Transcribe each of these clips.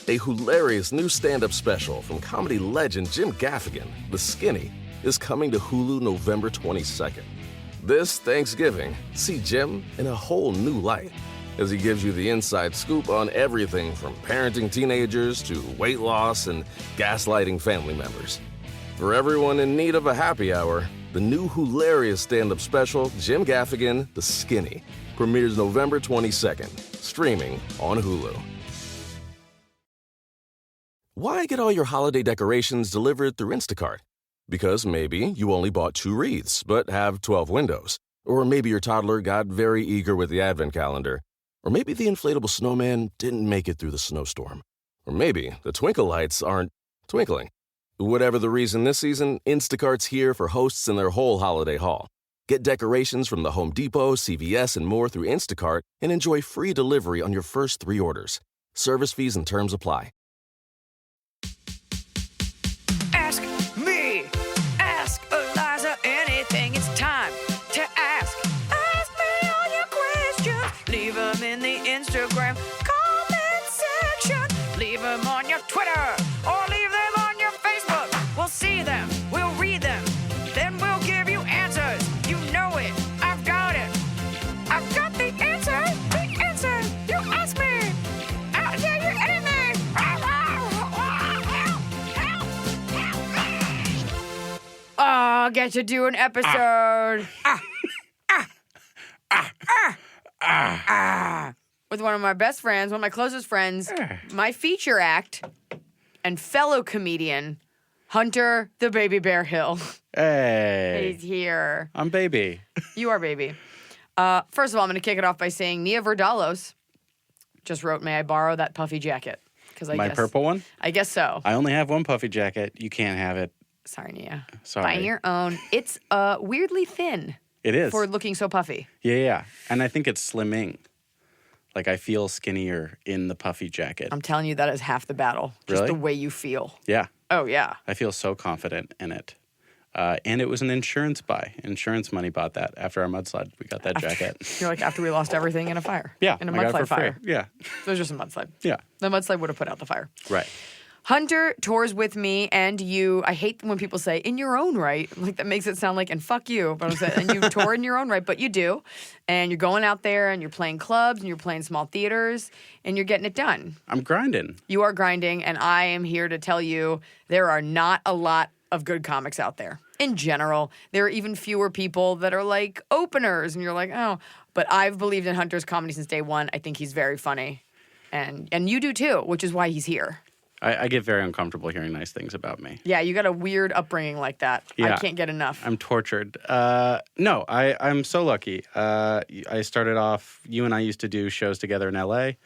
A hilarious new stand-up special from comedy legend Jim Gaffigan, The Skinny, is coming to Hulu November 22nd. This Thanksgiving, see Jim in a whole new light as he gives you the inside scoop on everything from parenting teenagers to weight loss and gaslighting family members. For everyone in need of a happy hour, the new hilarious stand-up special, Jim Gaffigan, The Skinny, premieres November 22nd, streaming on Hulu. Why get all your holiday decorations delivered through Instacart? Because maybe you only bought 2 wreaths, but have 12 windows. Or maybe your toddler got very eager with the advent calendar. Or maybe the inflatable snowman didn't make it through the snowstorm. Or maybe the twinkle lights aren't twinkling. Whatever the reason this season, Instacart's here for hosts and their whole holiday haul. Get decorations from the Home Depot, CVS, and more through Instacart and enjoy free delivery on your first 3 orders. Service fees and terms apply. Ask me, ask Iliza anything. It's time to ask. Ask me all your questions. Leave them in the Instagram comment section. Leave them on your Twitter or leave them on your Facebook. We'll see them, we'll read them, then we'll give you answers. You know it, I've got it. I've got the answer, the answer. You ask me, I'll tell you anything. I'll get to do an episode. With one of my best friends, one of my closest friends, my feature act, and fellow comedian, Hunter the Baby Bear Hill. Hey. He's here. I'm Baby. You are Baby. First of all, I'm going to kick it off by saying Nia Verdalos just wrote, "May I borrow that puffy jacket?" Because My purple one? I guess so. I only have one puffy jacket. You can't have it. Sorry, Nia. Sorry. Buy your own. It's weirdly thin. It is. For looking so puffy. Yeah. And I think it's slimming. Like, I feel skinnier in the puffy jacket. I'm telling you, that is half the battle. Just Really? the way you feel. Yeah. Oh, yeah. I feel so confident in it. And it was an insurance buy. Insurance money bought that after our mudslide. We got that jacket. You're like, after we lost everything in a fire. Yeah. In a I got it mudslide for free. fire. Yeah. It was just a mudslide. Yeah. The mudslide would have put out the fire. Right. Hunter tours with me and you. I hate when people say, in your own right. Like, that makes it sound like, and fuck you. But I'm saying, and you tour in your own right, but you do. And you're going out there and you're playing clubs and you're playing small theaters and you're getting it done. I'm grinding. You are grinding, and I am here to tell you there are not a lot of good comics out there. In general, there are even fewer people that are like openers, and you're like, oh. But I've believed in Hunter's comedy since day one. I think he's very funny. And you do too, which is why he's here. I get very uncomfortable hearing nice things about me. Yeah, you got a weird upbringing like that. Yeah. I can't get enough. I'm tortured. No, I'm so lucky. I started off, you and I used to do shows together in L.A.,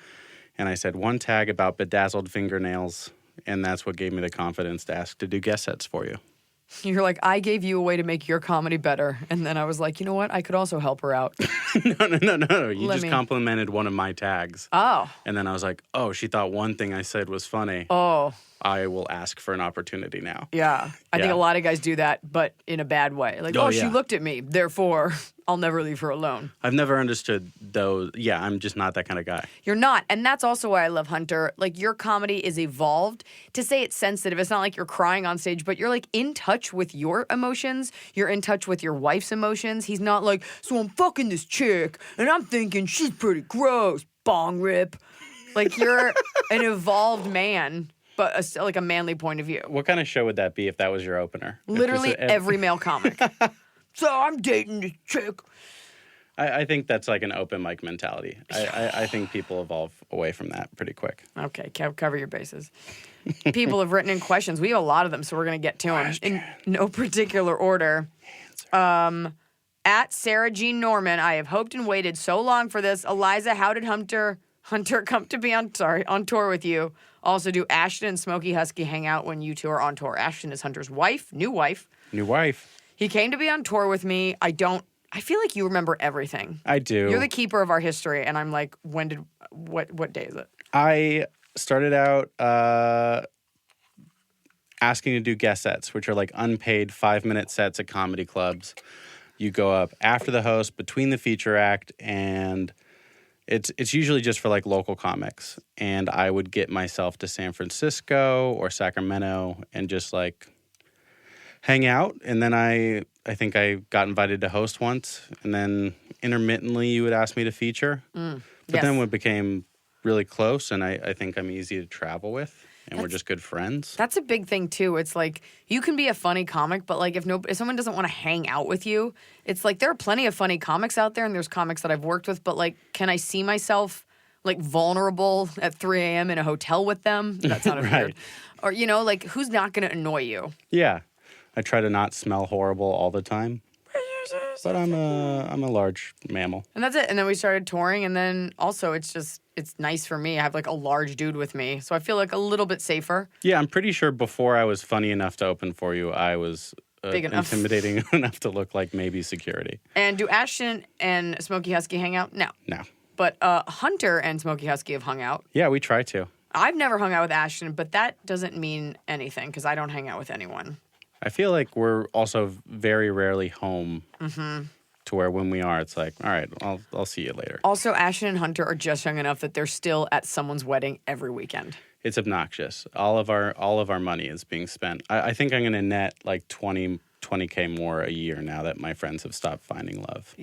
and I said one tag about bedazzled fingernails, and that's what gave me the confidence to ask to do guest sets for you. You're like, I gave you a way to make your comedy better. And then I was like, you know what? I could also help her out. No. You just complimented one of my tags. Oh. And then I was like, oh, she thought one thing I said was funny. Oh. I will ask for an opportunity now. Yeah. I think Yeah. a lot of guys do that, but in a bad way. Like, Oh, she yeah. looked at me, therefore I'll never leave her alone. I've never understood those. Yeah, I'm just not that kind of guy. You're not. And that's also why I love Hunter. Like, your comedy is evolved. To say it's sensitive, it's not like you're crying on stage, but you're like in touch with your emotions. You're in touch with your wife's emotions. He's not like, so I'm fucking this chick and I'm thinking she's pretty gross. Bong rip. Like, you're an evolved man, but like a manly point of view. What kind of show would that be if that was your opener? Literally every male comic. So I'm dating this chick. I think that's like an open mic mentality. I think people evolve away from that pretty quick. Okay, cover your bases. People have written in questions. We have a lot of them, so we're going to get to them in no particular order. At Sarah Jean Norman, I have hoped and waited so long for this. Iliza, how did Hunter come to be on tour with you? Also, do Ashton and Smokey Husky hang out when you two are on tour? Ashton is Hunter's wife, new wife. New wife. He came to be on tour with me. I feel like you remember everything. I do. You're the keeper of our history, and I'm like, what day is it? I started out asking to do guest sets, which are like unpaid 5-minute sets at comedy clubs. You go up after the host, between the feature act, and It's usually just for like local comics, and I would get myself to San Francisco or Sacramento and just like hang out. And then I think I got invited to host once, and then intermittently you would ask me to feature. But then we became really close, and I think I'm easy to travel with, and we're just good friends. That's a big thing too. It's like you can be a funny comic, but like if someone doesn't want to hang out with you, it's like there are plenty of funny comics out there, and there's comics that I've worked with, but like, can I see myself like vulnerable at 3 a.m. in a hotel with them? That sounded weird. Or like who's not going to annoy you? Yeah, I try to not smell horrible all the time. But I'm a large mammal. And that's it. And then we started touring, and then also it's nice for me. I have like a large dude with me, so I feel like a little bit safer. Yeah, I'm pretty sure before I was funny enough to open for you, I was big enough, intimidating enough to look like maybe security. And do Ashton and Smokey Husky hang out? No. But Hunter and Smokey Husky have hung out. Yeah, we try to. I've never hung out with Ashton, but that doesn't mean anything because I don't hang out with anyone. I feel like we're also very rarely home to where when we are, it's like, all right, I'll see you later. Also, Ashton and Hunter are just young enough that they're still at someone's wedding every weekend. It's obnoxious. All of our money is being spent. I think I'm going to net like 20K more a year now that my friends have stopped finding love.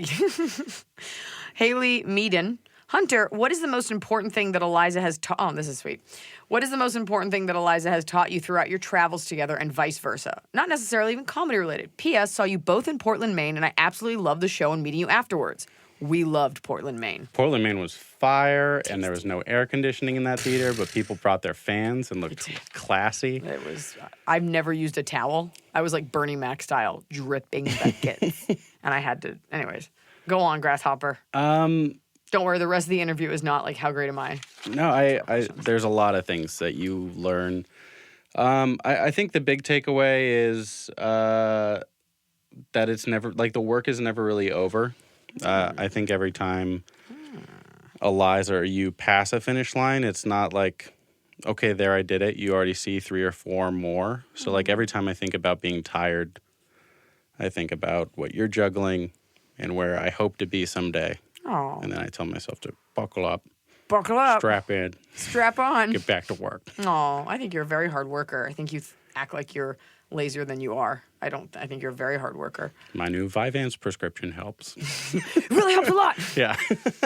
Haley Meaden. Hunter, what is the most important thing that Iliza has taught? Oh, this is sweet. What is the most important thing that Iliza has taught you throughout your travels together and vice versa? Not necessarily even comedy related. P.S. Saw you both in Portland, Maine, and I absolutely loved the show and meeting you afterwards. We loved Portland, Maine. Portland, Maine was fire, and there was no air conditioning in that theater, but people brought their fans and looked classy. It was. I've never used a towel. I was like Bernie Mac style, dripping buckets, and I had to. Anyways, go on, Grasshopper. Don't worry, the rest of the interview is not like, how great am I? No, I there's a lot of things that you learn. I think the big takeaway is that it's never, like, the work is never really over. I think every time Iliza or you pass a finish line, it's not like, okay, there, I did it. You already see 3 or 4 more. So, like, every time I think about being tired, I think about what you're juggling and where I hope to be someday. Oh. And then I tell myself to buckle up. Buckle up. Strap in. Strap on. Get back to work. Oh, I think you're a very hard worker. I think you act like you're lazier than you are. I think you're a very hard worker. My new Vyvanse prescription helps. It really helps a lot. Yeah.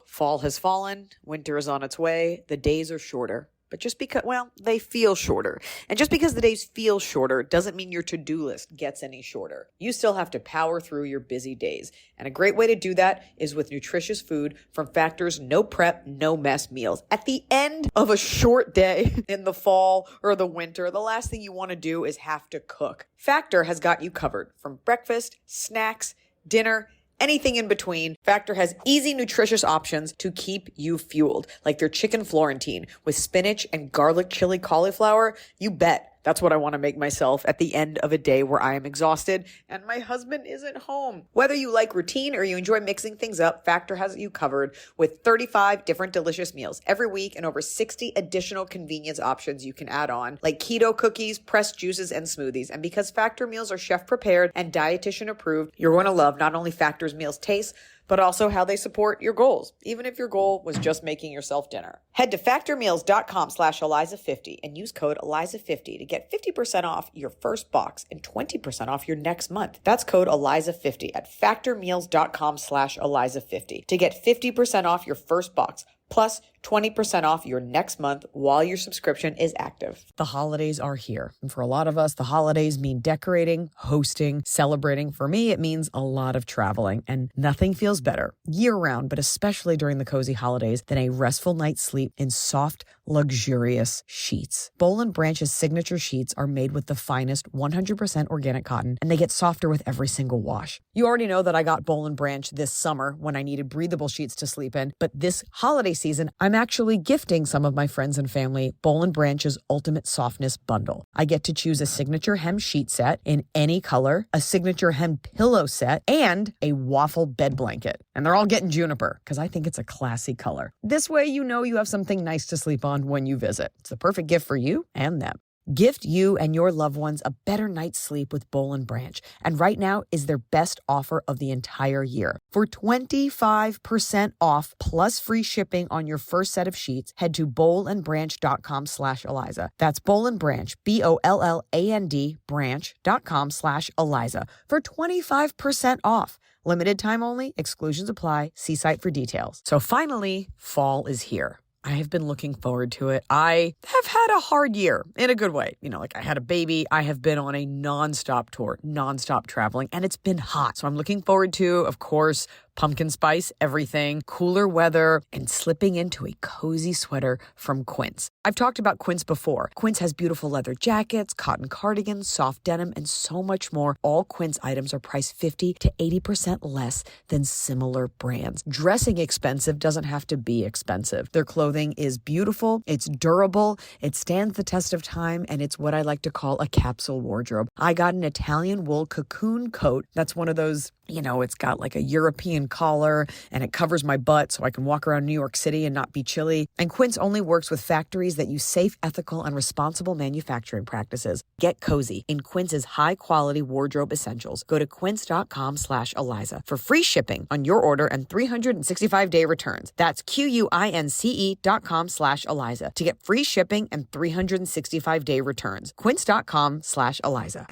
Fall has fallen. Winter is on its way. The days are shorter. But just because, well, they feel shorter. And just because the days feel shorter doesn't mean your to-do list gets any shorter. You still have to power through your busy days. And a great way to do that is with nutritious food from Factor's no prep, no mess meals. At the end of a short day in the fall or the winter, the last thing you want to do is have to cook. Factor has got you covered from breakfast, snacks, dinner, anything in between. Factor has easy, nutritious options to keep you fueled, like their chicken Florentine with spinach and garlic chili cauliflower. You bet. That's what I want to make myself at the end of a day where I am exhausted and my husband isn't home. Whether you like routine or you enjoy mixing things up, Factor has you covered with 35 different delicious meals every week and over 60 additional convenience options you can add on, like keto cookies, pressed juices, and smoothies. And because Factor meals are chef prepared and dietitian approved, you're going to love not only Factor's meals taste, but also how they support your goals, even if your goal was just making yourself dinner. Head to factormeals.com/Iliza50 and use code Iliza50 to get 50% off your first box and 20% off your next month. That's code Iliza50 at factormeals.com/Iliza50 to get 50% off your first box plus 20% off your next month while your subscription is active. The holidays are here. And for a lot of us, the holidays mean decorating, hosting, celebrating. For me, it means a lot of traveling, and nothing feels better year-round, but especially during the cozy holidays, than a restful night's sleep in soft, luxurious sheets. Boll & Branch's signature sheets are made with the finest 100% organic cotton, and they get softer with every single wash. You already know that I got Boll & Branch this summer when I needed breathable sheets to sleep in, but this holiday season, I'm actually gifting some of my friends and family Boll & Branch's Ultimate Softness Bundle. I get to choose a signature hem sheet set in any color, a signature hem pillow set, and a waffle bed blanket. And they're all getting juniper because I think it's a classy color. This way, you know you have something nice to sleep on when you visit. It's the perfect gift for you and them. Gift you and your loved ones a better night's sleep with Bowl and Branch. And right now is their best offer of the entire year. For 25% off plus free shipping on your first set of sheets, head to bowlandbranch.com/Eliza. That's Bowl and Branch, BOLLAND branch.com/Eliza for 25% off. Limited time only. Exclusions apply. See site for details. So finally, fall is here. I have been looking forward to it. I have had a hard year in a good way. You know, like I had a baby. I have been on a nonstop tour, nonstop traveling, and it's been hot. So I'm looking forward to, of course, pumpkin spice, everything, cooler weather, and slipping into a cozy sweater from Quince. I've talked about Quince before. Quince has beautiful leather jackets, cotton cardigans, soft denim, and so much more. All Quince items are priced 50 to 80% less than similar brands. Dressing expensive doesn't have to be expensive. Their clothing is beautiful, it's durable, it stands the test of time, and it's what I like to call a capsule wardrobe. I got an Italian wool cocoon coat. That's one of those, you know, it's got like a European collar and it covers my butt so I can walk around New York City and not be chilly. And Quince only works with factories that use safe, ethical, and responsible manufacturing practices. Get cozy in Quince's high-quality wardrobe essentials. Go to quince.com/Eliza for free shipping on your order and 365-day returns. That's QUINCE.com/Eliza to get free shipping and 365-day returns. Quince.com/Eliza.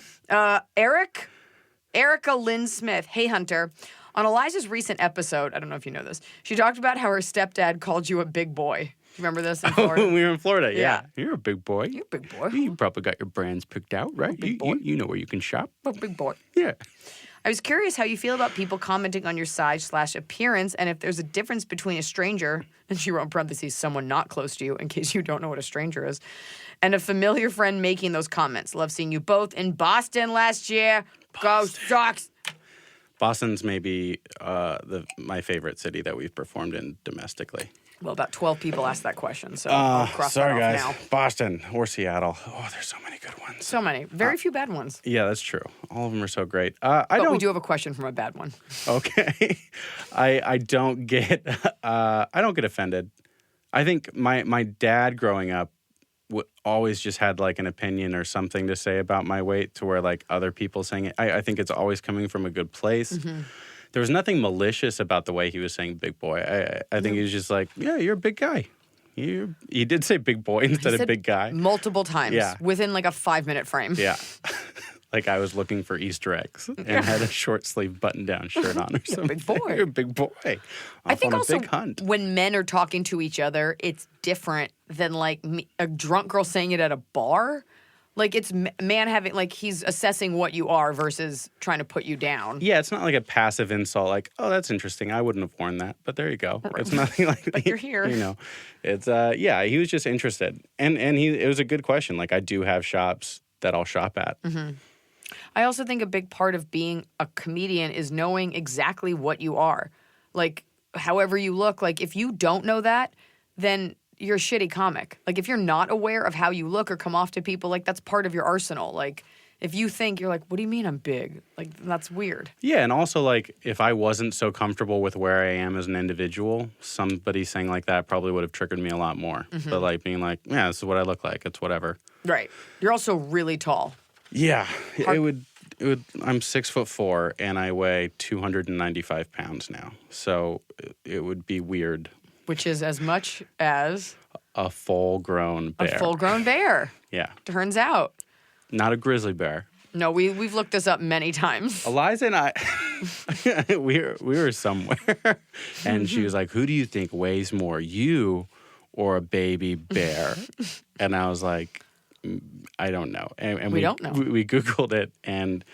Erica Lynn Smith. Hey, Hunter. On Eliza's recent episode, I don't know if you know this, she talked about how her stepdad called you a big boy. Do you remember this in Florida? We were in Florida, yeah. Yeah. You're a big boy. You're a big boy. You probably got your brands picked out, right? big boy. You know where you can shop. Oh, big boy. Yeah. I was curious how you feel about people commenting on your size/appearance and if there's a difference between a stranger, and she wrote in parentheses, someone not close to you, in case you don't know what a stranger is, and a familiar friend making those comments. Love seeing you both in Boston last year. Go Sox. Boston's maybe my favorite city that we've performed in domestically. Well, about 12 people asked that question, so I'll cross sorry, that off guys. now. Boston or Seattle. Oh, there's so many good ones. So many. Very few bad ones. Yeah, that's true. All of them are so great. But we do have a question from a bad one. Okay. I don't get offended. I think my dad growing up always just had like an opinion or something to say about my weight to where like other people saying it. I think it's always coming from a good place. Mm-hmm. There was nothing malicious about the way he was saying big boy. I think he was just like, yeah, you're a big guy. He did say big boy instead of big guy. Multiple times. Yeah. Within like a 5-minute frame. Yeah. Like I was looking for Easter eggs and had a short sleeve button down shirt on or something. Big boy. You're a big boy. I think on also a big hunt. when men are talking to each other, it's different than like a drunk girl saying it at a bar. Like it's man having like he's assessing what you are versus trying to put you down. Yeah, it's not like a passive insult like, oh, that's interesting. I wouldn't have worn that, but there you go. It's nothing like But you're here. You know, it's yeah, he was just interested. And it was a good question. Like I do have shops that I'll shop at. Mm-hmm. I also think a big part of being a comedian is knowing exactly what you are. Like, however you look, like if you don't know that, then you're a shitty comic. Like if you're not aware of how you look or come off to people, like that's part of your arsenal. Like if you think you're like, what do you mean I'm big? Like that's weird. Yeah, and also like if I wasn't so comfortable with where I am as an individual, somebody saying like that probably would have triggered me a lot more. Mm-hmm. But like being like, yeah, this is what I look like. It's whatever. Right. You're also really tall. Yeah, it would. I'm 6'4" and I weigh 295 pounds now, so it would be weird. Which is as much as a full-grown bear. A full-grown bear. Yeah. Turns out. Not a grizzly bear. No, we've looked this up many times. Eliza and I, we were somewhere, and she was like, "Who do you think weighs more, you or a baby bear?" And I was like, I don't know. And we don't know. We Googled it, and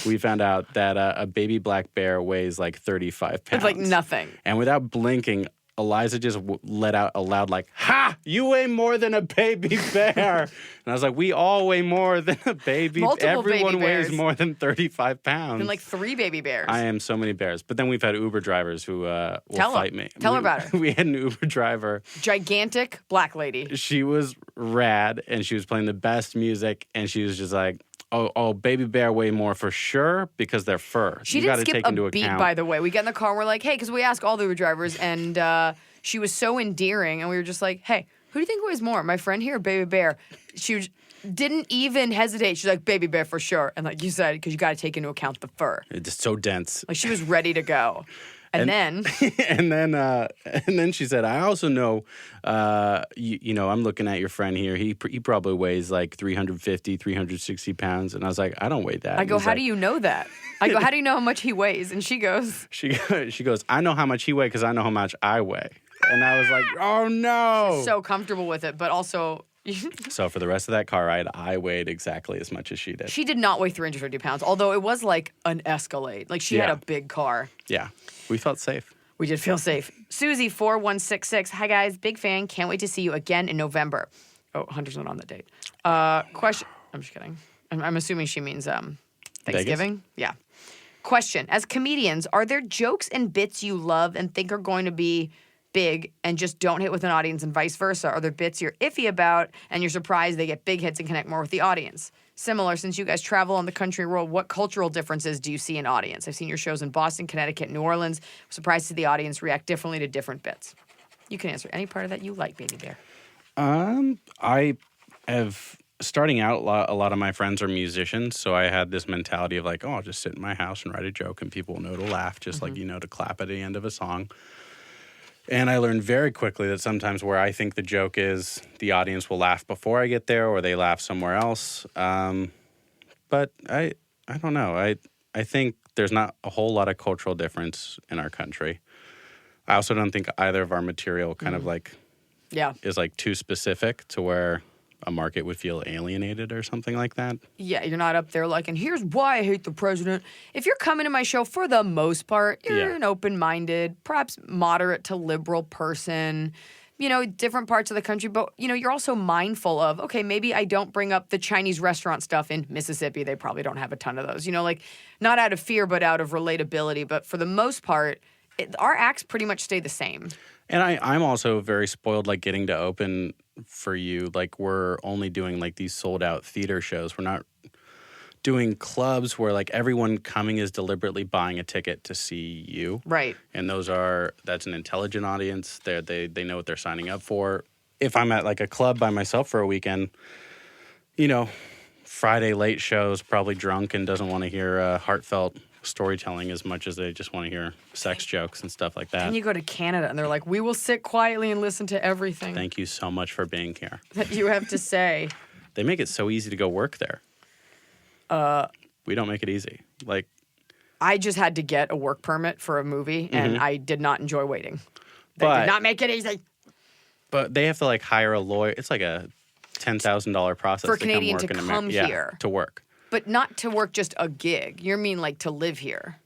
we found out that a baby black bear weighs like 35 pounds. It's like nothing. And without blinking, Eliza just let out a loud like, "Ha! You weigh more than a baby bear." And I was like, we all weigh more than a baby. Everyone baby weighs bears. more than 35 pounds. And like 3 baby bears. I am so many bears. But then we've had Uber drivers who will fight me. Tell her about it. We had an Uber driver. Gigantic black lady. She was rad, and she was playing the best music, and she was just like, oh, baby bear weigh more for sure because they're fur. She you didn't gotta skip take into a beat, account. by the way. We get in the car and we're like, hey, because we ask all the Uber drivers, and she was so endearing, and we were just like, hey, Who do you think weighs more, my friend here or Baby Bear? Didn't even hesitate. She's like, Baby Bear for sure. And like you said, because you got to take into account the fur. It's so dense. Like she was ready to go. And then and then she said, I also know, you know, I'm looking at your friend here. He probably weighs like 350, 360 pounds. And I was like, I don't weigh that. I go, how do you know that? I go, how do you know how much he weighs? And she goes, she goes, I know how much he weighs because I know how much I weigh. And I was like, oh no. So comfortable with it, but also. So for the rest of that car ride, I weighed exactly as much as she did. She did not weigh 350 pounds, although it was like an Escalade. Like she had a big car. Yeah. We felt safe. We did feel safe. Susie4166. Hi, guys. Big fan. Can't wait to see you again in November. Oh, Hunter's not on that date. Question. I'm just kidding. I'm assuming she means Thanksgiving. Vegas? Yeah. Question. As comedians, are there jokes and bits you love and think are going to be big and just don't hit with an audience and vice versa? Are there bits you're iffy about and you're surprised they get big hits and connect more with the audience? Similar, since you guys travel on the country world, what cultural differences do you see in audience? I've seen your shows in Boston, Connecticut, New Orleans. I'm surprised to see the audience react differently to different bits. You can answer any part of that you like, Baby Bear. I have, starting out, a lot of my friends are musicians, so I had this mentality of like, oh, I'll just sit in my house and write a joke and people will know to laugh, just like you know to clap at the end of a song. And I learned very quickly that sometimes where I think the joke is, the audience will laugh before I get there or they laugh somewhere else. But I don't know. I think there's not a whole lot of cultural difference in our country. I also don't think either of our material kind of like is like too specific to where a market would feel alienated or something like that. Yeah, you're not up there like, and here's why I hate the president. If you're coming to my show, for the most part, you're an open-minded, perhaps moderate to liberal person, you know, different parts of the country. But, you know, you're also mindful of, okay, maybe I don't bring up the Chinese restaurant stuff in Mississippi. They probably don't have a ton of those. You know, like, not out of fear, but out of relatability. But for the most part, our acts pretty much stay the same. And I'm also very spoiled, like, getting to open for you. Like, we're only doing, like, these sold-out theater shows. We're not doing clubs where, like, everyone coming is deliberately buying a ticket to see you. Right. And that's an intelligent audience. They know what they're signing up for. If I'm at, like, a club by myself for a weekend, you know, Friday late shows, probably drunk and doesn't want to hear heartfelt storytelling as much as they just want to hear sex jokes and stuff like that. And you go to Canada and they're like, we will sit quietly and listen to everything. Thank you so much for being here. That you have to say. They make it so easy to go work there. We don't make it easy. Like, I just had to get a work permit for a movie and I did not enjoy waiting. They did not make it easy. But they have to like hire a lawyer. It's like a $10,000 process for a Canadian to come here. Yeah, to work. But not to work just a gig. You mean like to live here?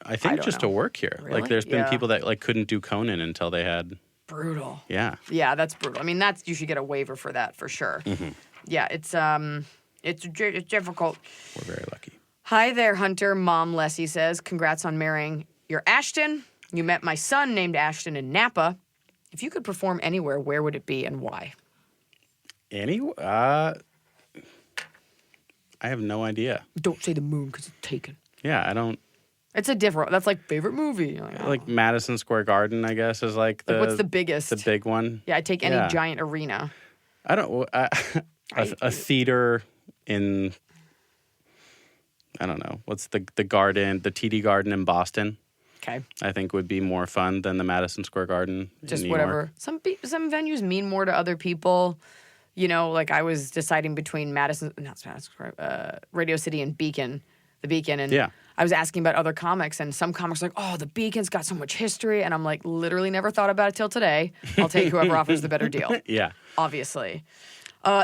I think just to work here. Really? Like there's been people that like couldn't do Conan until they had. Brutal. Yeah. Yeah, that's brutal. I mean, you should get a waiver for that for sure. Yeah, it's difficult. We're very lucky. Hi there, Hunter. Mom Leslie says, congrats on marrying your Ashton. You met my son named Ashton in Napa. If you could perform anywhere, where would it be and why? I have no idea. Don't say the moon because it's taken. Yeah, I don't. It's that's like favorite movie. Like Madison Square Garden, I guess, is like the. Like what's the biggest? The big one. Yeah, I'd take any giant arena. I don't. A theater in. I don't know. What's the garden? The TD Garden in Boston. Okay. I think would be more fun than the Madison Square Garden. Just in New whatever. York. Some venues mean more to other people. You know, like I was deciding between Radio City and Beacon, the Beacon, and I was asking about other comics, and some comics are like, oh, the Beacon's got so much history, and I'm like, literally never thought about it till today. I'll take whoever offers the better deal. Yeah. Obviously.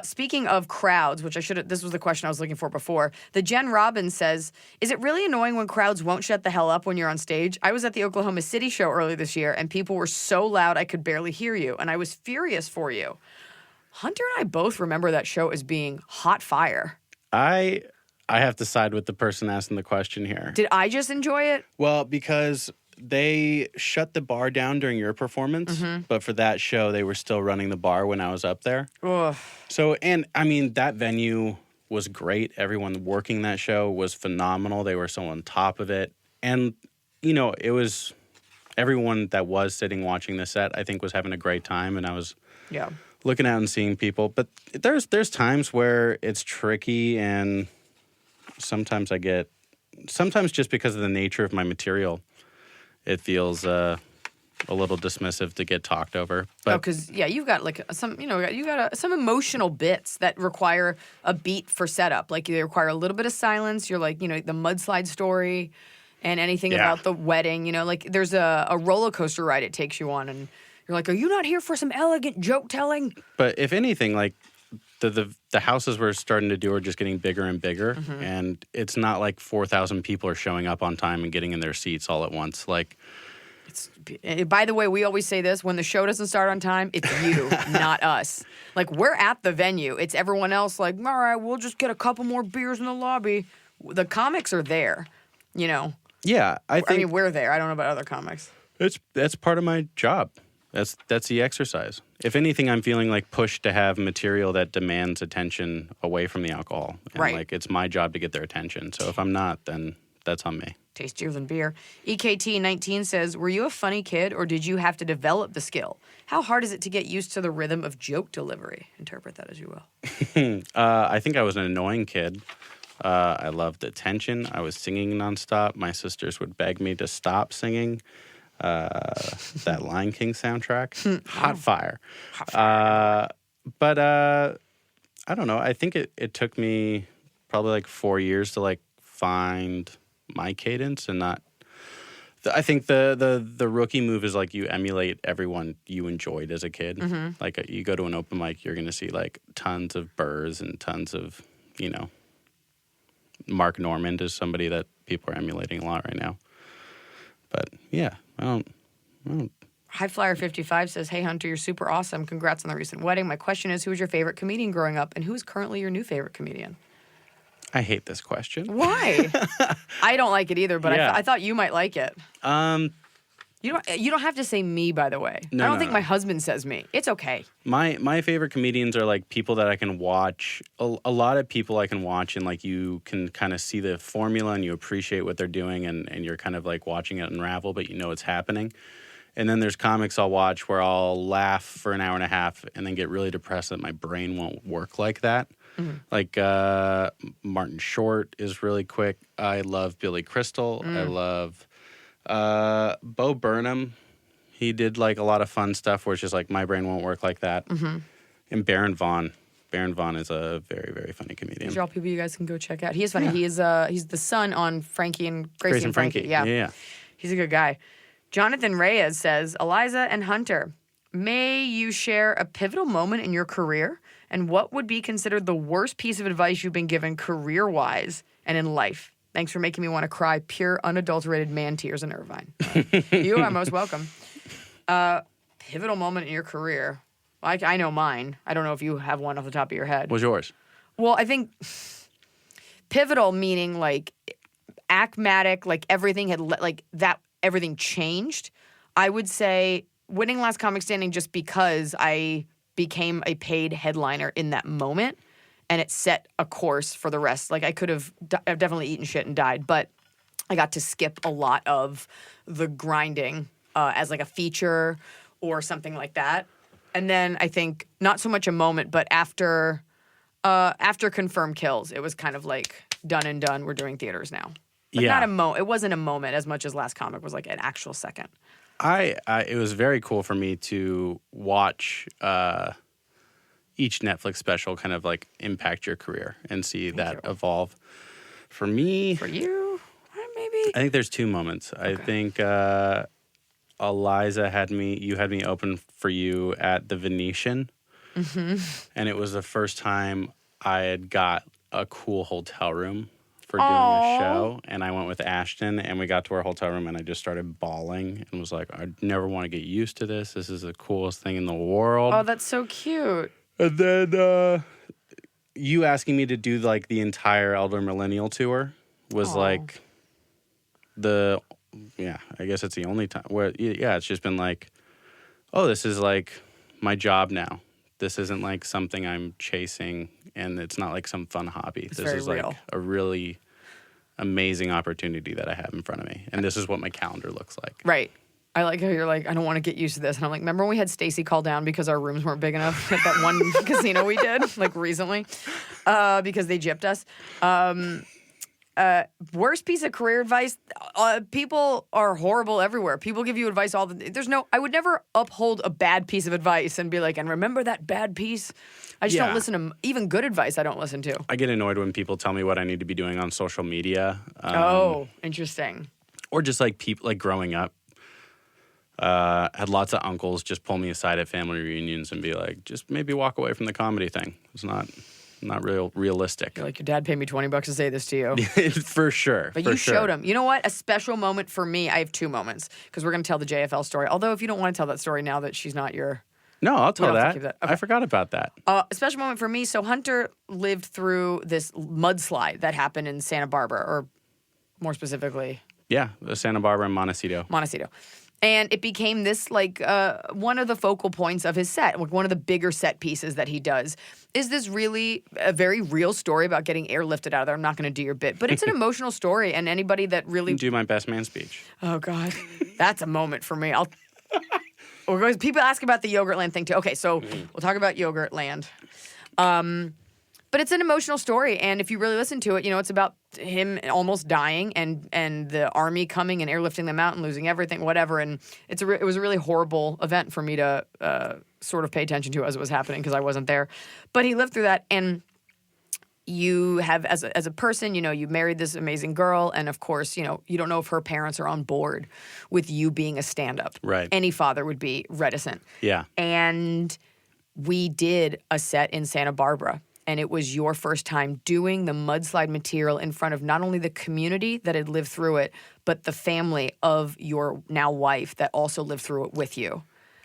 Speaking of crowds, which this was the question I was looking for before. The Jen Robbins says, is it really annoying when crowds won't shut the hell up when you're on stage? I was at the Oklahoma City show earlier this year, and people were so loud I could barely hear you, and I was furious for you. Hunter and I both remember that show as being hot fire. I have to side with the person asking the question here. Did I just enjoy it? Well, because they shut the bar down during your performance, but for that show, they were still running the bar when I was up there. Ugh. So, and I mean, that venue was great. Everyone working that show was phenomenal. They were so on top of it. And, you know, it was everyone that was sitting watching the set, I think, was having a great time. And I was Yeah. looking out and seeing people. But there's times where it's tricky, and sometimes sometimes just because of the nature of my material, it feels a little dismissive to get talked over. But because you've got like some, you got some emotional bits that require a beat for setup. Like they require a little bit of silence. You're like, the mudslide story, and anything about the wedding. Like there's a roller coaster ride it takes you on, and you're like, are you not here for some elegant joke telling? But if anything, like the houses we're starting to do are just getting bigger and bigger, and it's not like 4,000 people are showing up on time and getting in their seats all at once. Like, by the way, we always say this: when the show doesn't start on time, it's you, not us. Like we're at the venue, it's everyone else. Like, all right, we'll just get a couple more beers in the lobby. The comics are there, Yeah, I think we're there. I don't know about other comics. that's part of my job. That's the exercise. If anything, I'm feeling like pushed to have material that demands attention away from the alcohol. And Right. like it's my job to get their attention. So if I'm not, then that's on me. Tastier than beer. EKT19 says, were you a funny kid or did you have to develop the skill? How hard is it to get used to the rhythm of joke delivery? Interpret that as you will. I think I was an annoying kid. I loved attention. I was singing nonstop. My sisters would beg me to stop singing. That Lion King soundtrack, hot fire. But I don't know. I think it took me probably like 4 years to like find my cadence and not. I think the rookie move is like you emulate everyone you enjoyed as a kid. Like you go to an open mic, you're going to see like tons of Burrs and tons of Mark Normand is somebody that people are emulating a lot right now. But yeah, I don't. High Flyer 55 says, hey Hunter, you're super awesome. Congrats on the recent wedding. My question is, who was your favorite comedian growing up and who is currently your new favorite comedian? I hate this question. Why? I don't like it either, but Yeah. I thought you might like it. You don't have to say me, by the way. No, I don't no, think no. my husband says me. It's okay. My favorite comedians are like people that I can watch. A lot of people I can watch and like you can kind of see the formula and you appreciate what they're doing and you're kind of like watching it unravel, but you know it's happening. And then there's comics I'll watch where I'll laugh for an hour and a half and then get really depressed that my brain won't work like that. Like Martin Short is really quick. I love Billy Crystal. I love Bo Burnham. He did like a lot of fun stuff where it's just like my brain won't work like that. And Baron Vaughn. Baron Vaughn is a very, very funny comedian. These are all people you guys can go check out. He is funny. Yeah. He's the son on Frankie and Gracie and Frankie. Yeah. He's a good guy. Jonathan Reyes says, Iliza and Hunter, may you share a pivotal moment in your career and what would be considered the worst piece of advice you've been given career-wise and in life? Thanks for making me want to cry pure, unadulterated man tears in Irvine. You are most welcome. Pivotal moment in your career. I know mine. I don't know if you have one off the top of your head. What's yours? Well, I think pivotal meaning like acmatic, like everything had everything changed. I would say winning Last Comic Standing just because I became a paid headliner in that moment, and it set a course for the rest. Like I could have I've definitely eaten shit and died, but I got to skip a lot of the grinding as like a feature or something like that. And then I think not so much a moment, but after Confirmed Kills, it was kind of like done and done. We're doing theaters now. But Yeah. it wasn't a moment as much as Last Comic was like an actual second. It was very cool for me to watch each Netflix special kind of like impact your career and see that evolve. For me, For you, maybe. I think there's two moments. I think Iliza had me open for you at the Venetian. And it was the first time I had got a cool hotel room for doing a show. And I went with Ashton and we got to our hotel room and I just started bawling and was like, I never want to get used to this. This is the coolest thing in the world. Oh, that's so cute. And then you asking me to do like the entire Elder Millennial tour was like I guess it's the only time where, it's just been like, oh, this is like my job now. This isn't like something I'm chasing and it's not like some fun hobby. This very is real. like a really amazing opportunity that I have in front of me. And this is what my calendar looks like. Right. I like how you're like, I don't want to get used to this. And I'm like, remember when we had Stacy call down because our rooms weren't big enough at that one casino we did, like recently, because they gypped us. Worst piece of career advice. People are horrible everywhere. People give you advice I would never uphold a bad piece of advice and be like, and remember that bad piece? I just don't listen to, even good advice I don't listen to. I get annoyed when people tell me what I need to be doing on social media. Interesting. Or just like people, like growing up. Had lots of uncles just pull me aside at family reunions and be like, just maybe walk away from the comedy thing. It's not realistic. You're like, your dad paid me $20 to say this to you. For sure. But you showed him. You know what? A special moment for me, I have 2 moments, because we're going to tell the JFL story. Although if you don't want to tell that story now that she's not your... No, I'll tell don't have that. to keep that. Okay. I forgot about that. A special moment for me. So Hunter lived through this mudslide that happened in Santa Barbara, or more specifically... Yeah, Santa Barbara and Montecito. And it became this, like, one of the focal points of his set, like one of the bigger set pieces that he does, is this really a very real story about getting airlifted out of there. I'm not going to do your bit, but it's an emotional story, and anybody that really... Do my best man speech. Oh, God. That's a moment for me. People ask about the Yogurtland thing, too. Okay, so we'll talk about Yogurtland. But it's an emotional story, and if you really listen to it, you know, it's about him almost dying and the army coming and airlifting them out and losing everything, whatever. And it was a really horrible event for me to sort of pay attention to as it was happening because I wasn't there. But he lived through that, and you have, as a person, you know, you married this amazing girl, and of course, you know, you don't know if her parents are on board with you being a stand-up. Right. Any father would be reticent. Yeah. And we did a set in Santa Barbara. And it was your first time doing the mudslide material in front of not only the community that had lived through it, but the family of your now wife that also lived through it with you.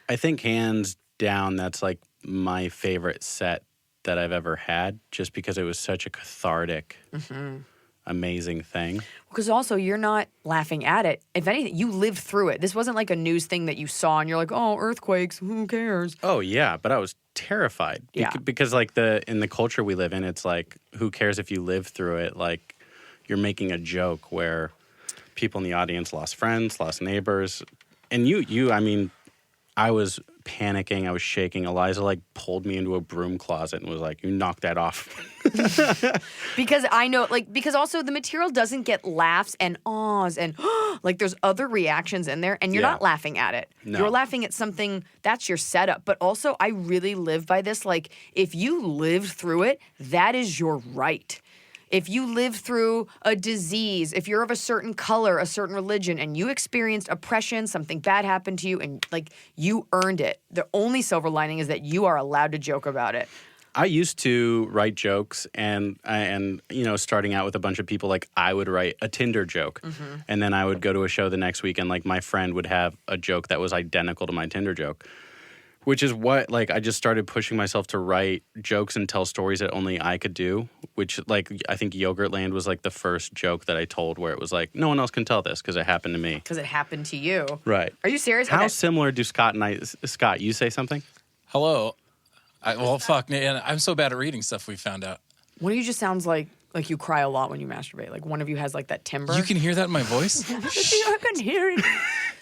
I think hands down, that's like my favorite set that I've ever had, just because it was such a cathartic, amazing thing. Because also, you're not laughing at it. If anything, you lived through it. This wasn't like a news thing that you saw and you're like, oh, earthquakes, who cares? Oh, yeah, but I was terrified. Yeah. Because like in the culture we live in, it's like, who cares if you live through it? Like, you're making a joke where people in the audience lost friends, lost neighbors. And I mean, I was panicking. I was shaking. Iliza like pulled me into a broom closet and was like, you knock that off. Because I know, like, because also the material doesn't get laughs and ahs and like there's other reactions in there, and you're not laughing at it. No. You're laughing at something that's your setup. But also, I really live by this. Like, if you lived through it, that is your right. If you live through a disease, if you're of a certain color, a certain religion, and you experienced oppression, something bad happened to you, and like you earned it, the only silver lining is that you are allowed to joke about it. I used to write jokes, and you know, starting out with a bunch of people, like I would write a Tinder joke, and then I would go to a show the next week, and like my friend would have a joke that was identical to my Tinder joke. Which is what, like, I just started pushing myself to write jokes and tell stories that only I could do, which, like, I think Yogurtland was, like, the first joke that I told where it was like, no one else can tell this because it happened to me. Because it happened to you. Right. Are you serious? How Okay. similar do Scott and I... Scott, you say something? Hello. Fuck, man, I'm so bad at reading stuff we found out. One of you just sounds like you cry a lot when you masturbate. Like one of you has like that timbre. You can hear that in my voice? I can hear it.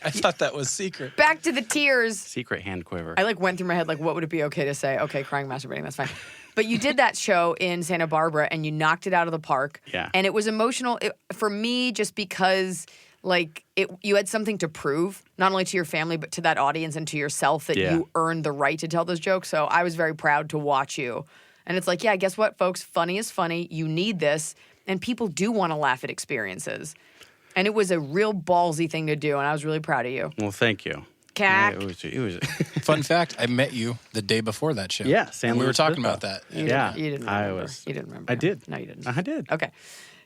I thought that was secret. Back to the tears. Secret hand quiver. I like went through my head like, what would it be okay to say? Okay, crying, masturbating, that's fine. But you did that show in Santa Barbara and you knocked it out of the park. Yeah. And it was emotional for me just because like you had something to prove, not only to your family, but to that audience and to yourself that you earned the right to tell those jokes. So I was very proud to watch you. And it's like, yeah, guess what, folks? Funny is funny. You need this. And people do want to laugh at experiences. And it was a real ballsy thing to do, and I was really proud of you. Well, thank you. Cack. Yeah, it was Fun fact, I met you the day before that show. Yeah, and we were Sandler's talking Dispo. about that. You Yeah, didn't I remember. was- You didn't remember. I did. No, you didn't. I did. Okay.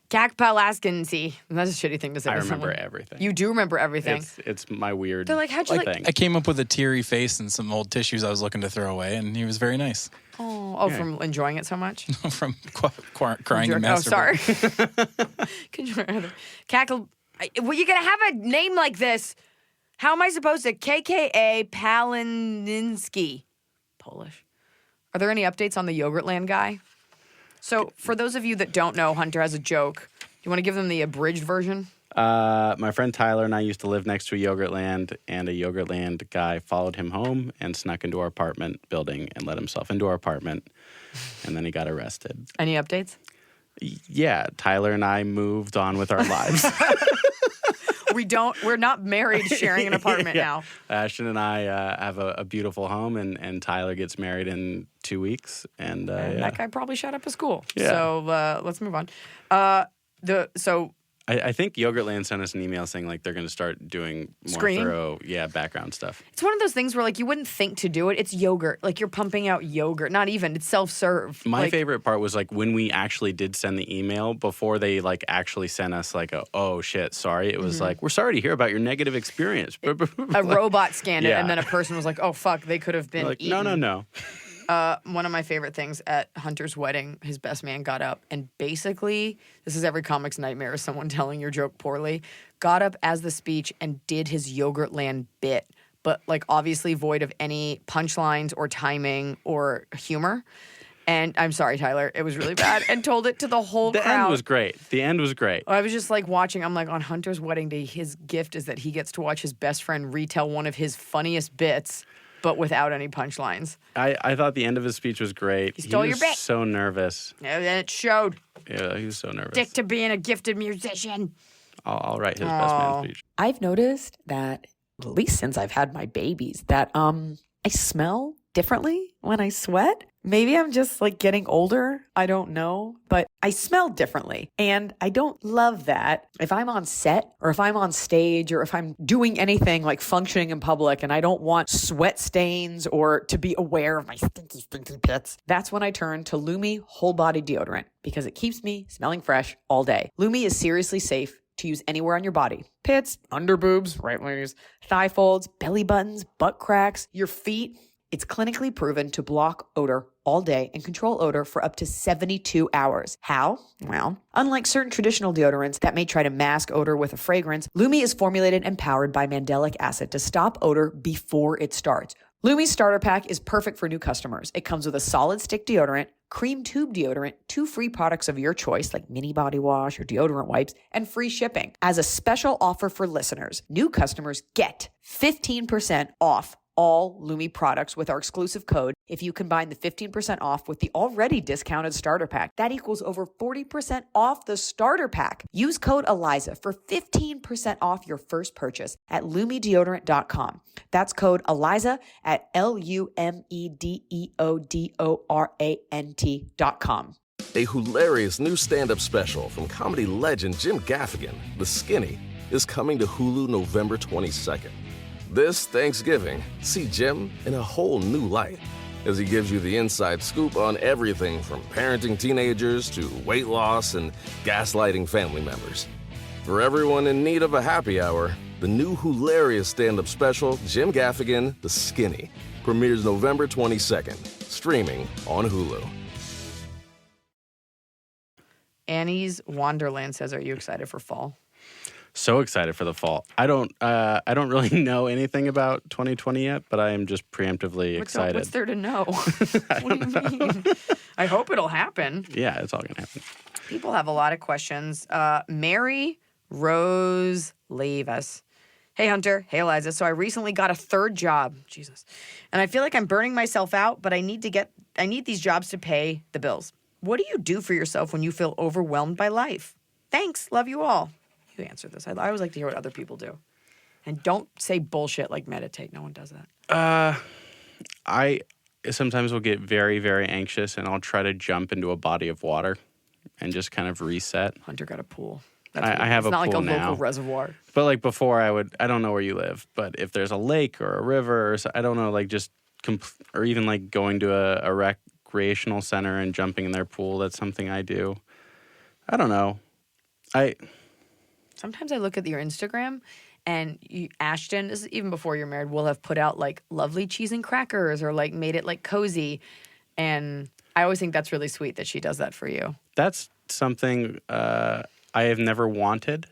Cack Palaskincy. That's a shitty thing to say. I to remember someone. everything. You do remember everything. It's my weird They're like, how'd you like- thing. I came up with a teary face and some old tissues I was looking to throw away, and he was very nice. Oh, from enjoying it so much? From crying and Oh, sorry. masturbating. Could Cackle. Well, you're going to have a name like this. How am I supposed to? KKA Palininski. Polish. Are there any updates on the Yogurtland guy? So, for those of you that don't know, Hunter has a joke. Do you want to give them the abridged version? My friend Tyler and I used to live next to a Yogurtland, and a Yogurtland guy followed him home and snuck into our apartment building and let himself into our apartment, and then he got arrested. Any updates? Yeah, Tyler and I moved on with our lives. We're not married sharing an apartment now. Ashton and I have a beautiful home, and Tyler gets married in 2 weeks. And that guy probably shot up a school. Yeah. So let's move on. I think Yogurtland sent us an email saying like they're going to start doing more Screening? thorough, background stuff. It's one of those things where like you wouldn't think to do it. It's yogurt. Like you're pumping out yogurt. Not even. It's self-serve. My favorite part was like when we actually did send the email before they like actually sent us like oh shit, sorry. It was like, we're sorry to hear about your negative experience. A robot scanned it, Yeah. and then a person was like, oh fuck, they could have been like, eaten. no. One of my favorite things at Hunter's wedding, his best man got up and basically, this is every comic's nightmare, is someone telling your joke poorly, got up as the speech and did his Yogurtland bit, but like obviously void of any punchlines or timing or humor. And I'm sorry, Tyler, it was really bad, and told it to the whole crowd. The end was great. I was just like watching, I'm like, on Hunter's wedding day, his gift is that he gets to watch his best friend retell one of his funniest bits, but without any punchlines. I thought the end of his speech was great. He stole your bit. So nervous. And it showed. Yeah, he was so nervous. Dick to being a gifted musician. I'll write his best man speech. I've noticed that, at least since I've had my babies, that I smell differently when I sweat. Maybe I'm just like getting older. I don't know, but I smell differently. And I don't love that. If I'm on set or if I'm on stage or if I'm doing anything like functioning in public and I don't want sweat stains or to be aware of my stinky, stinky pits, that's when I turn to Lumi whole body deodorant because it keeps me smelling fresh all day. Lumi is seriously safe to use anywhere on your body. Pits, under boobs, right wingers, thigh folds, belly buttons, butt cracks, your feet. It's clinically proven to block odor all day and control odor for up to 72 hours. How? Well, unlike certain traditional deodorants that may try to mask odor with a fragrance, Lumi is formulated and powered by mandelic acid to stop odor before it starts. Lumi's starter pack is perfect for new customers. It comes with a solid stick deodorant, cream tube deodorant, 2 free products of your choice like mini body wash or deodorant wipes, and free shipping. As a special offer for listeners, new customers get 15% off all Lumi products with our exclusive code if you combine the 15% off with the already discounted starter pack. That equals over 40% off the starter pack. Use code Iliza for 15% off your first purchase at LumiDeodorant.com. That's code Iliza at LumiDeodorant.com. A hilarious new stand-up special from comedy legend Jim Gaffigan, The Skinny, is coming to Hulu November 22nd. This Thanksgiving, see Jim in a whole new light as he gives you the inside scoop on everything from parenting teenagers to weight loss and gaslighting family members. For everyone in need of a happy hour, the new hilarious stand-up special, Jim Gaffigan, The Skinny, premieres November 22nd, streaming on Hulu. Annie's Wonderland says, are you excited for fall? So excited for the fall. I don't really know anything about 2020 yet, but I am just preemptively excited. What's there to know? What do you mean? I hope it'll happen. Yeah, it's all going to happen. People have a lot of questions. Mary Rose Levis. Hey, Hunter. Hey, Iliza. So I recently got a third job. Jesus. And I feel like I'm burning myself out, but I need these jobs to pay the bills. What do you do for yourself when you feel overwhelmed by life? Thanks. Love you all. You answer this. I always like to hear what other people do. And don't say bullshit like meditate. No one does that. I sometimes will get very, very anxious, and I'll try to jump into a body of water and just kind of reset. Hunter got a pool. I have a pool now. It's not like a local reservoir. But like before, I don't know where you live, but if there's a lake or a river, or I don't know, like just or even like going to a recreational center and jumping in their pool. That's something I do. I don't know. Sometimes I look at your Instagram and Ashton, this is even before you're married, will have put out like lovely cheese and crackers or like made it like cozy. And I always think that's really sweet that she does that for you. That's something I have never wanted,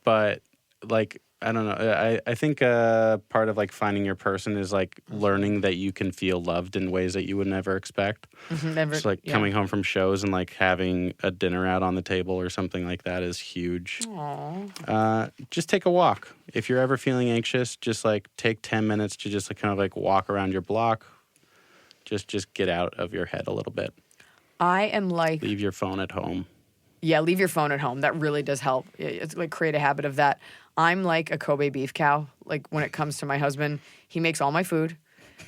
but like I don't know. I think part of like finding your person is like learning that you can feel loved in ways that you would never expect. Never, Just like coming home from shows and like having a dinner out on the table or something like that is huge. Just take a walk. If you're ever feeling anxious, just like take 10 minutes to just like kind of like walk around your block. Just get out of your head a little bit. I am like... Leave your phone at home. Yeah, leave your phone at home. That really does help. It's like create a habit of that. I'm like a Kobe beef cow. Like when it comes to my husband, he makes all my food.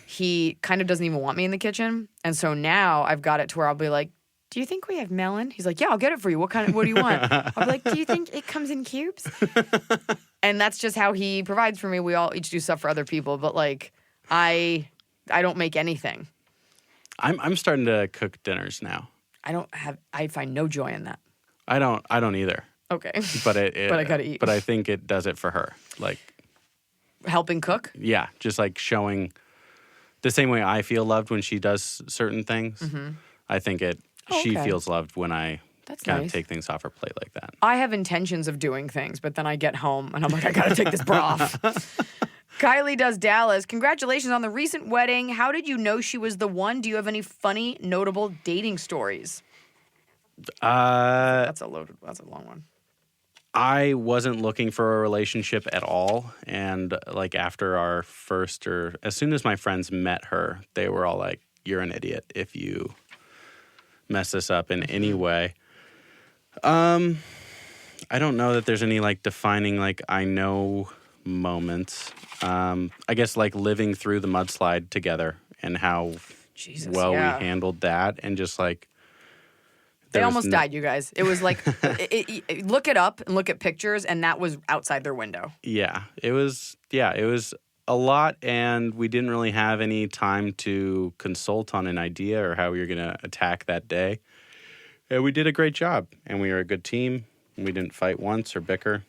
He kind of doesn't even want me in the kitchen. And so now I've got it to where I'll be like, do you think we have melon? He's like, yeah, I'll get it for you. What do you want? I'll be like, do you think it comes in cubes? And that's just how he provides for me. We all each do stuff for other people. But like, I don't make anything. I'm starting to cook dinners now. I find no joy in that. I don't either. Okay. But But I gotta eat. But I think it does it for her. Like Helping cook? yeah, just like showing the same way I feel loved when she does certain things. I think she okay. feels loved when I That's kind nice. of take things off her plate like that. I have intentions of doing things, but then I get home and I'm like, I gotta take this bra off. Kylie does Dallas. Congratulations on the recent wedding. How did you know she was the one? Do you have any funny, notable dating stories? That's a long one. I wasn't looking for a relationship at all. And like after our first or as soon as my friends met her, they were all like, you're an idiot if you mess this up in any way. I don't know that there's any like defining like I know moments. I guess like living through the mudslide together and how we handled that and just like they almost died, you guys. It was like, look it up and look at pictures, and that was outside their window. Yeah, it was a lot, and we didn't really have any time to consult on an idea or how we were going to attack that day. And we did a great job, and we were a good team. We didn't fight once or bicker.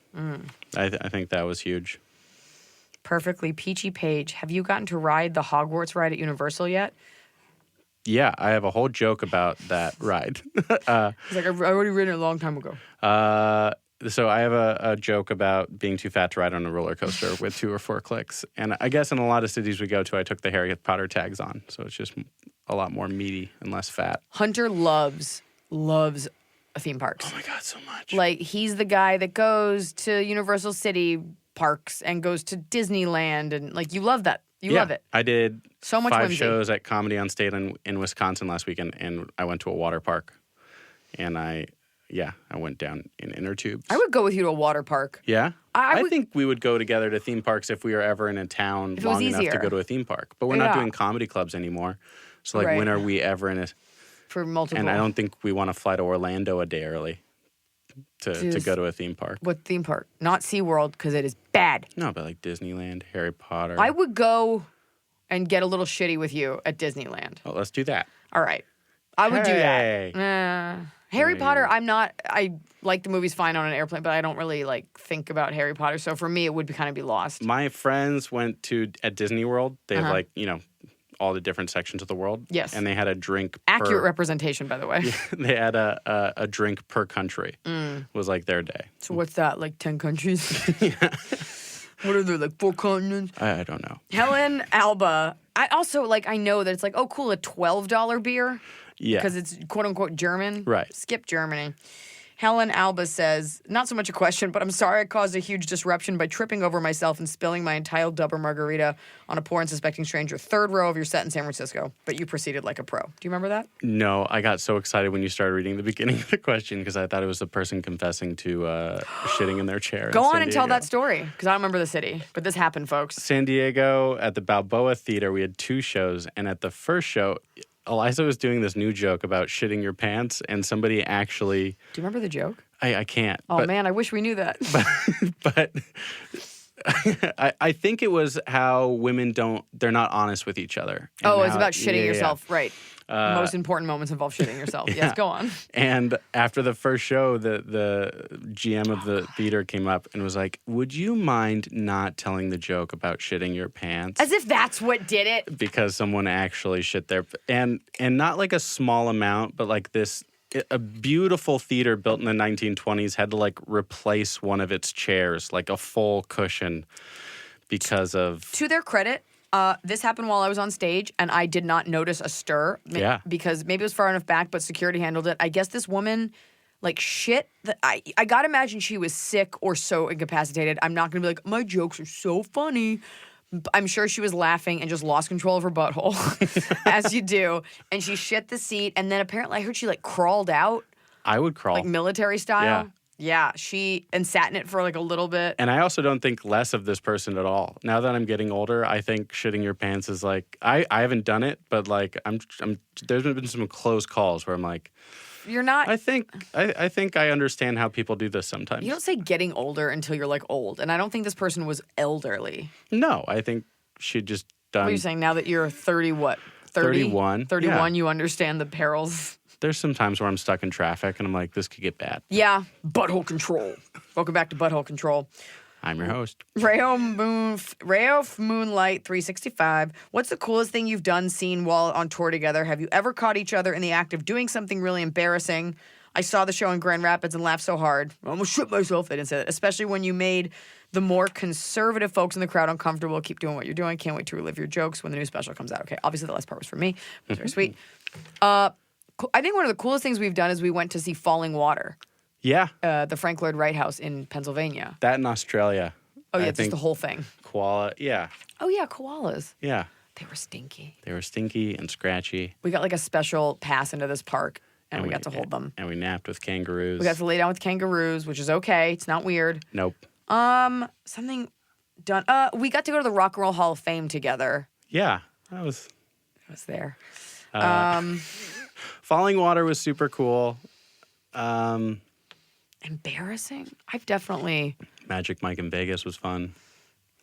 I think that was huge. Perfectly Peachy Page. Have you gotten to ride the Hogwarts ride at Universal yet? Yeah, I have a whole joke about that ride. He's like, I've already ridden it a long time ago. So I have a joke about being too fat to ride on a roller coaster with 2 or 4 clicks. And I guess in a lot of cities we go to, I took the Harry Potter tags on. So it's just a lot more meaty and less fat. Hunter loves theme parks. Oh my God, so much. Like, he's the guy that goes to Universal City parks and goes to Disneyland. And, like, you love that. You love it. I did so much 5 whimsy. shows at Comedy on State in Wisconsin last weekend, and I went to a water park. And I went down in inner tubes. I would go with you to a water park. Yeah? I would think we would go together to theme parks if we were ever in a town If it was long enough to easier. go to a theme park. But we're not doing comedy clubs anymore. So, like, Right. when are we ever in a... for multiple. And I don't think we want to fly to Orlando a day early to go to a theme park. What theme park? Not SeaWorld, because it is bad. No, but like Disneyland, Harry Potter. I would go and get a little shitty with you at Disneyland. Oh, let's do that. All right. I would do Hey. that. Harry Potter, I like the movies fine on an airplane, but I don't really like think about Harry Potter. So for me, it would kind of be lost. My friends went at Disney World. They have like, all the different sections of the world. Yes. And they had a drink Accurate representation, by the way. They had a drink per country. Was like their day. So what's that, like 10 countries? What are there, like 4 continents? I don't know. Helen Alba. I also, I know that it's like, oh, cool, a $12 beer. Yeah. Because it's quote-unquote German. Right. Skip Germany. Helen Alba says, not so much a question, but I'm sorry I caused a huge disruption by tripping over myself and spilling my entire double margarita on a poor and suspecting stranger. 3rd row of your set in San Francisco. But you proceeded like a pro. Do you remember that? No, I got so excited when you started reading the beginning of the question because I thought it was the person confessing to shitting in their chair. Go on and tell that story, because I don't remember the city. But this happened, folks. San Diego at the Balboa Theater, we had 2 shows. And at the first show, Iliza was doing this new joke about shitting your pants, and somebody actually... Do you remember the joke? I can't. Oh, man, I wish we knew that. But I think it was how women they're not honest with each other. Oh, it's about shitting yourself. Right. Most important moments involve shitting yourself. Yes, go on. And after the first show, the GM of the theater came up and was like, would you mind not telling the joke about shitting your pants? As if that's what did it. Because someone actually shit their... And not like a small amount, but like this a beautiful theater built in the 1920s had to like replace one of its chairs, like a full cushion, because of. To their credit, this happened while I was on stage, and I did not notice a stir. Yeah. Because maybe it was far enough back, but security handled it. I guess this woman, like, shit. I gotta imagine she was sick or so incapacitated. I'm not gonna be like, my jokes are so funny. I'm sure she was laughing and just lost control of her butthole, as you do. And she shit the seat, and then apparently I heard she, like, crawled out. I would crawl. Like military style. Yeah. Yeah, and sat in it for like a little bit. And I also don't think less of this person at all. Now that I'm getting older, I think shitting your pants is like, I haven't done it, but like I'm there's been some close calls where I'm like, You're not. I think I understand how people do this sometimes. You don't say getting older until you're like old, and I don't think this person was elderly. No, I think she'd just done. What are you saying now that you're 30? What? 30? 31. 31. Yeah. You understand the perils. There's some times where I'm stuck in traffic and I'm like, this could get bad. Yeah. Butthole control. Welcome back to Butthole Control. I'm your host. Rayo Moonlight 365. What's the coolest thing you've done, seen while on tour together? Have you ever caught each other in the act of doing something really embarrassing? I saw the show in Grand Rapids and laughed so hard. I almost shit myself. They didn't say that. Especially when you made the more conservative folks in the crowd uncomfortable. Keep doing what you're doing. Can't wait to relive your jokes when the new special comes out. Okay, obviously the last part was for me. Very sweet. I think one of the coolest things we've done is we went to see Falling Water, Yeah. the Frank Lloyd Wright House in Pennsylvania. That in Australia. Oh, yeah, I it's just think the whole thing. koala. Yeah. Oh, yeah, koalas. Yeah. They were stinky. They were stinky and scratchy. We got like a special pass into this park, and we got to hold them. And we napped with kangaroos. We got to lay down with kangaroos, which is okay. It's not weird. Nope. Something done. We got to go to the Rock and Roll Hall of Fame together. Yeah. That was. I was there. Falling Water was super cool. Embarrassing? I've definitely. Magic Mike in Vegas was fun.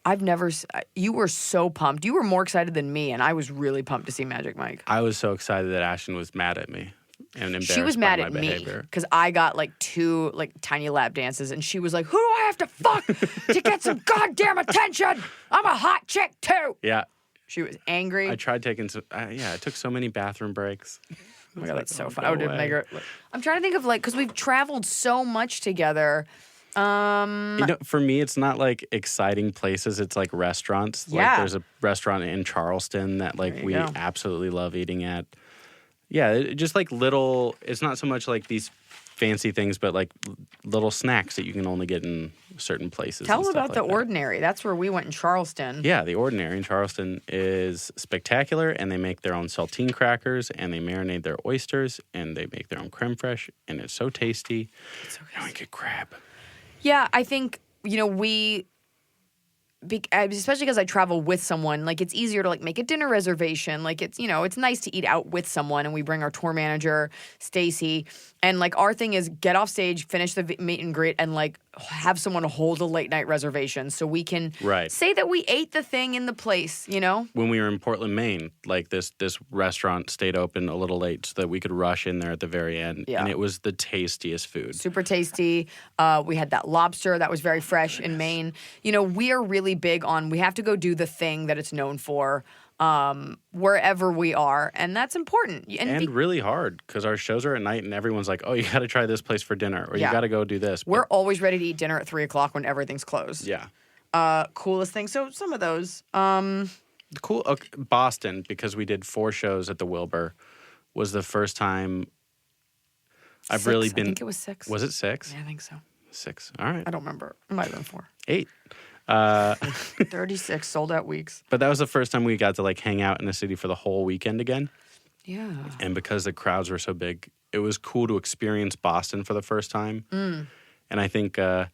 I've never. You were so pumped. You were more excited than me, and I was really pumped to see Magic Mike. I was so excited that Ashton was mad at me and embarrassed She was by mad my at me behavior. because I got like 2 like tiny lap dances, and she was like, "Who do I have to fuck to get some goddamn attention? I'm a hot chick too." Yeah. She was angry. I tried taking some. I took so many bathroom breaks. Oh my God, that's so fun. go I would away. make her. I'm trying to think of like, because we've traveled so much together. For me, it's not like exciting places. It's like restaurants. Yeah. Like there's a restaurant in Charleston that like There you we go. absolutely love eating at. Yeah, just like little. It's not so much like these fancy things, but like little snacks that you can only get in certain places. Tell and them stuff about the like that. Ordinary. That's where we went in Charleston. Yeah, the Ordinary in Charleston is spectacular, and they make their own saltine crackers, and they marinate their oysters, and they make their own creme fraiche, and it's so tasty. And we get crab. Yeah, I think, especially because I travel with someone, like it's easier to like make a dinner reservation. Like it's nice to eat out with someone, and we bring our tour manager, Stacy, and like our thing is get off stage, finish the meet and greet, and like have someone hold a late night reservation so we can say that we ate the thing in the place, When we were in Portland, Maine, like this restaurant stayed open a little late so that we could rush in there at the very end, Yeah. and it was the tastiest food. Super tasty. We had that lobster that was very fresh in Maine. We are really big on we have to go do the thing that it's known for wherever we are, and that's important. And really hard because our shows are at night, and everyone's like, "Oh, you got to try this place for dinner, or Yeah. you got to go do this." We're always ready to eat dinner at 3:00 when everything's closed. Yeah. Coolest thing. So some of those. Cool. Okay, Boston, because we did 4 shows at the Wilbur, was the first time I've really 6. been. I think it was 6. Was it 6? Yeah, I think so. 6. All right. I don't remember. It might have been 4. 8. 36 sold out weeks. But that was the first time we got to like hang out in the city for the whole weekend again. Yeah. And because the crowds were so big, it was cool to experience Boston for the first time. And I think I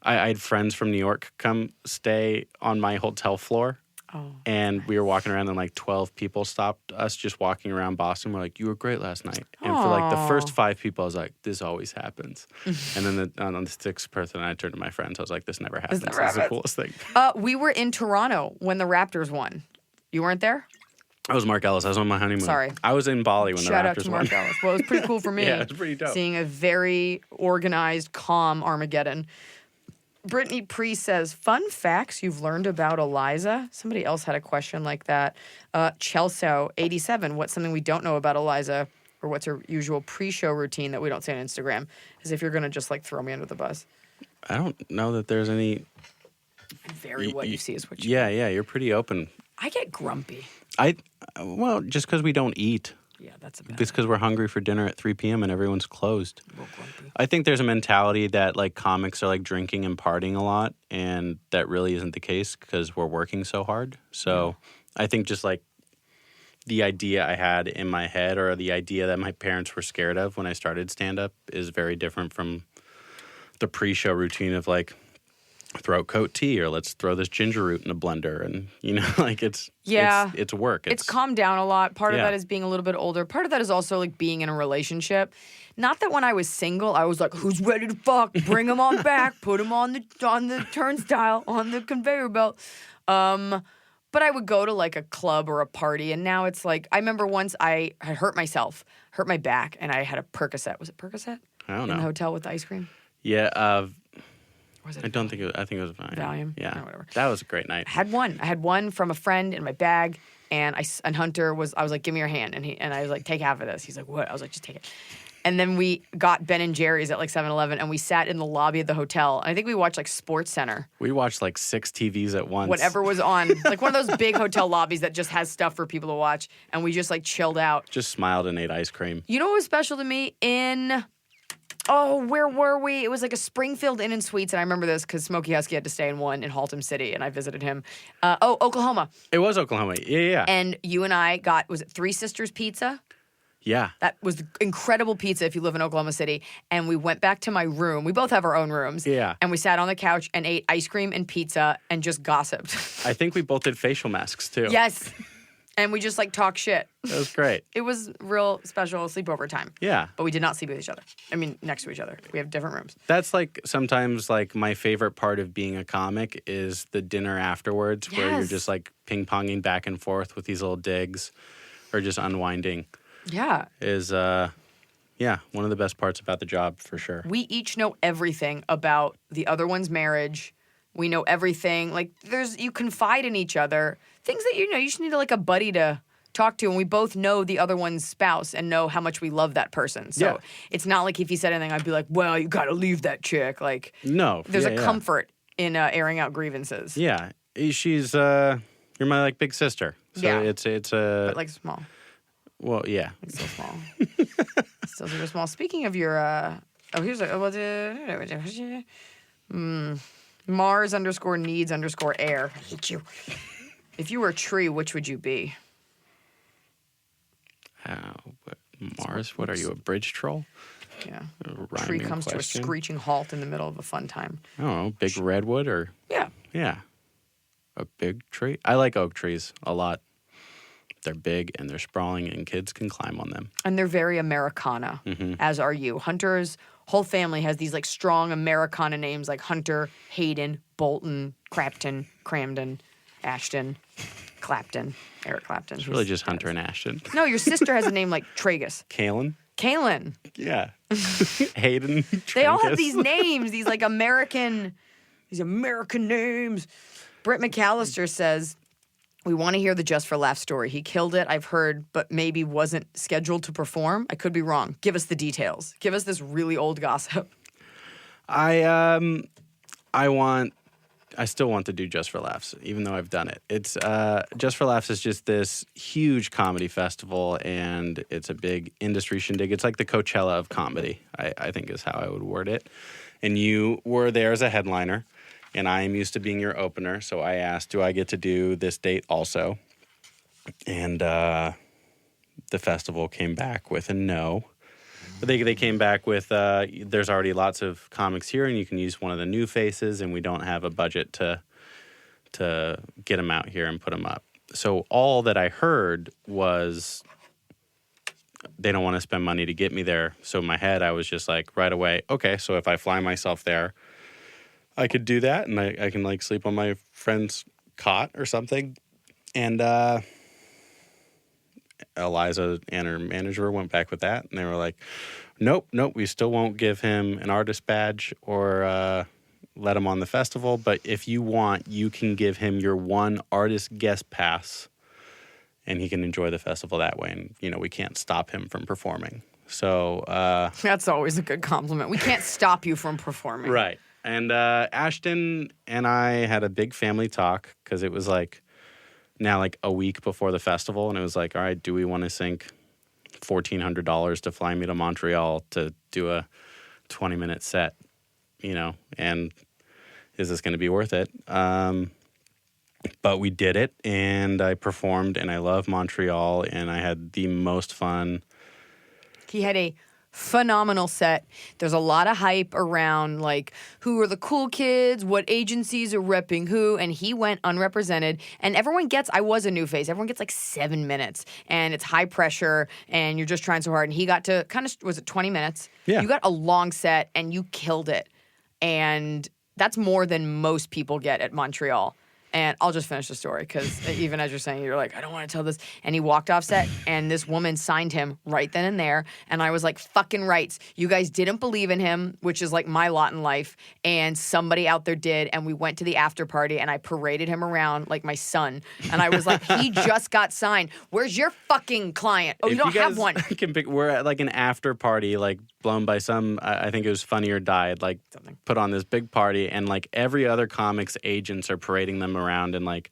had friends from New York come stay on my hotel floor. Oh. And we were walking around, and like 12 people stopped us just walking around Boston. We're like, "You were great last night." And for like the first 5 people, I was like, "This always happens." And then on the 6th person, I turned to my friends. I was like, "This never happens. This is the coolest thing." We were in Toronto when the Raptors won. You weren't there? I was Mark Ellis. I was on my honeymoon. Sorry. I was in Bali when Shout the out Raptors to won. Mark Ellis. Well, it was pretty cool for me. Yeah, it was pretty dope. Seeing a very organized, calm Armageddon. Brittany Pre says, fun facts you've learned about Iliza. Somebody else had a question like that. Chelsea, 87, what's something we don't know about Iliza? or what's her usual pre-show routine that we don't say on Instagram, as if you're going to just like throw me under the bus. I don't know that there's any. What you see is what you Yeah, you're pretty open. I get grumpy. Well, just because we don't eat. Yeah, that's a bad. It's because we're hungry for dinner at 3 p.m. and everyone's closed. Real grumpy. I think there's a mentality that like comics are like drinking and partying a lot, and that really isn't the case because we're working so hard. So I think just like the idea I had in my head, or the idea that my parents were scared of when I started stand-up, is very different from the pre-show routine of like throat coat tea, or let's throw this ginger root in a blender, and like it's work. It's calmed down a lot. Part of Yeah. that is being a little bit older. Part of that is also like being in a relationship. Not that when I was single, I was like, "Who's ready to fuck? Bring him on back. Put him on the turnstile, on the conveyor belt." But I would go to like a club or a party, and now it's like I remember once I had hurt my back, and I had a Percocet. Was it Percocet? I don't In the know. hotel with the ice cream. Yeah, Or was it I don't think it was. I think it was Valium. Valium? Yeah, Or whatever. That was a great night. I had one from a friend in my bag, and Hunter was. I was like, "Give me your hand," and I was like, "Take half of this." He's like, "What?" I was like, "Just take it." And then we got Ben and Jerry's at like 7-Eleven, and we sat in the lobby of the hotel. And I think we watched like Sports Center, We watched like 6 TVs at once. whatever was on, like one of those big hotel lobbies that just has stuff for people to watch. And we just like chilled out. Just smiled and ate ice cream. You know what was special to me where were we? It was like a Springfield Inn and Suites, and I remember this because Smokey Husky had to stay in one in Haltom City, and I visited him. Oklahoma. It was Oklahoma. Yeah. And you and I got, was it Three Sisters Pizza? Yeah. That was incredible pizza if you live in Oklahoma City. And we went back to my room. We both have our own rooms. Yeah. And we sat on the couch and ate ice cream and pizza and just gossiped. I think we both did facial masks too. Yes. And we just like talk shit. That was great. It was real special sleepover time. Yeah. But we did not sleep with each other. I mean, next to each other. We have different rooms. That's like sometimes like my favorite part of being a comic is the dinner afterwards where you're Yes. just like ping-ponging back and forth with these little digs or just unwinding Yeah. is one of the best parts about the job for sure. We each know everything about the other one's marriage. We know everything. Like you confide in each other. Things that you just need like a buddy to talk to, and we both know the other one's spouse and know how much we love that person. So Yeah. it's not like if he said anything, I'd be like, "Well, you got to leave that chick." Like No. there's yeah, a comfort in airing out grievances. Yeah. She's you're my like big sister. So Yeah. it's But like small, well, yeah. like so small, still super small. Speaking of your, here's Mars_needs_air. I hate you. If you were a tree, which would you be? Mars, what are you, a bridge troll? Yeah. A Tree rhyming comes to a question? screeching halt in the middle of a fun time. I don't know, big redwood or Yeah. yeah. A big tree. I like oak trees a lot. They're big and they're sprawling and kids can climb on them. And they're very Americana, as are you. Hunter's whole family has these like strong Americana names like Hunter, Hayden, Bolton, Crapton, Cramden, Ashton, Clapton, Eric Clapton. It's really just Hunter and Ashton. No, your sister has a name like Tragus. Kalen? Kaylin. Yeah. Hayden. They all have Trinkus. these names, these American names. Britt McAllister says, "We want to hear the Just for Laughs story. He killed it, I've heard, but maybe wasn't scheduled to perform. I could be wrong. Give us the details. Give us this really old gossip." I still want to do Just for Laughs, even though I've done it. It's Just for Laughs is just this huge comedy festival, and it's a big industry shindig. It's like the Coachella of comedy, I think is how I would word it. And you were there as a headliner, and I am used to being your opener, so I asked, do I get to do this date also? And the festival came back with a no. But they came back with, there's already lots of comics here, and you can use one of the new faces, and we don't have a budget to get them out here and put them up. So all that I heard was they don't want to spend money to get me there. So in my head, I was just like, right away, okay, so if I fly myself there, I could do that, and I can, like, sleep on my friend's cot or something. And Iliza and her manager went back with that, and they were like, nope, we still won't give him an artist badge or let him on the festival, but if you want, you can give him your one artist guest pass, and he can enjoy the festival that way. And, you know, we can't stop him from performing. So, That's always a good compliment. We can't stop you from performing. right. And Ashton and I had a big family talk because it was like now like a week before the festival. And it was like, all right, do we want to sink $1,400 to fly me to Montreal to do a 20-minute set, you know, and is this going to be worth it? But we did it, and I performed, and I love Montreal, and I had the most fun. He had a phenomenal set. There's a lot of hype around, like, who are the cool kids, what agencies are repping who, and he went unrepresented. And everyone gets, I was a new face, everyone gets like 7 minutes, and it's high pressure, and you're just trying so hard. And he got to kind of, was it 20 minutes? Yeah. You got a long set, and you killed it. And that's more than most people get at Montreal. And I'll just finish the story because even as you're saying, you're like, I don't want to tell this. And he walked off set, and this woman signed him right then and there. And I was like, fucking rights. You guys didn't believe in him, which is like my lot in life. And somebody out there did. And we went to the after party, and I paraded him around like my son. And I was like, he just got signed. Where's your fucking client? Oh, you don't have one. We're at like an after party, like blown by some, I think it was Funny or Die, like put on this big party, and like every other comic's agents are parading them around and like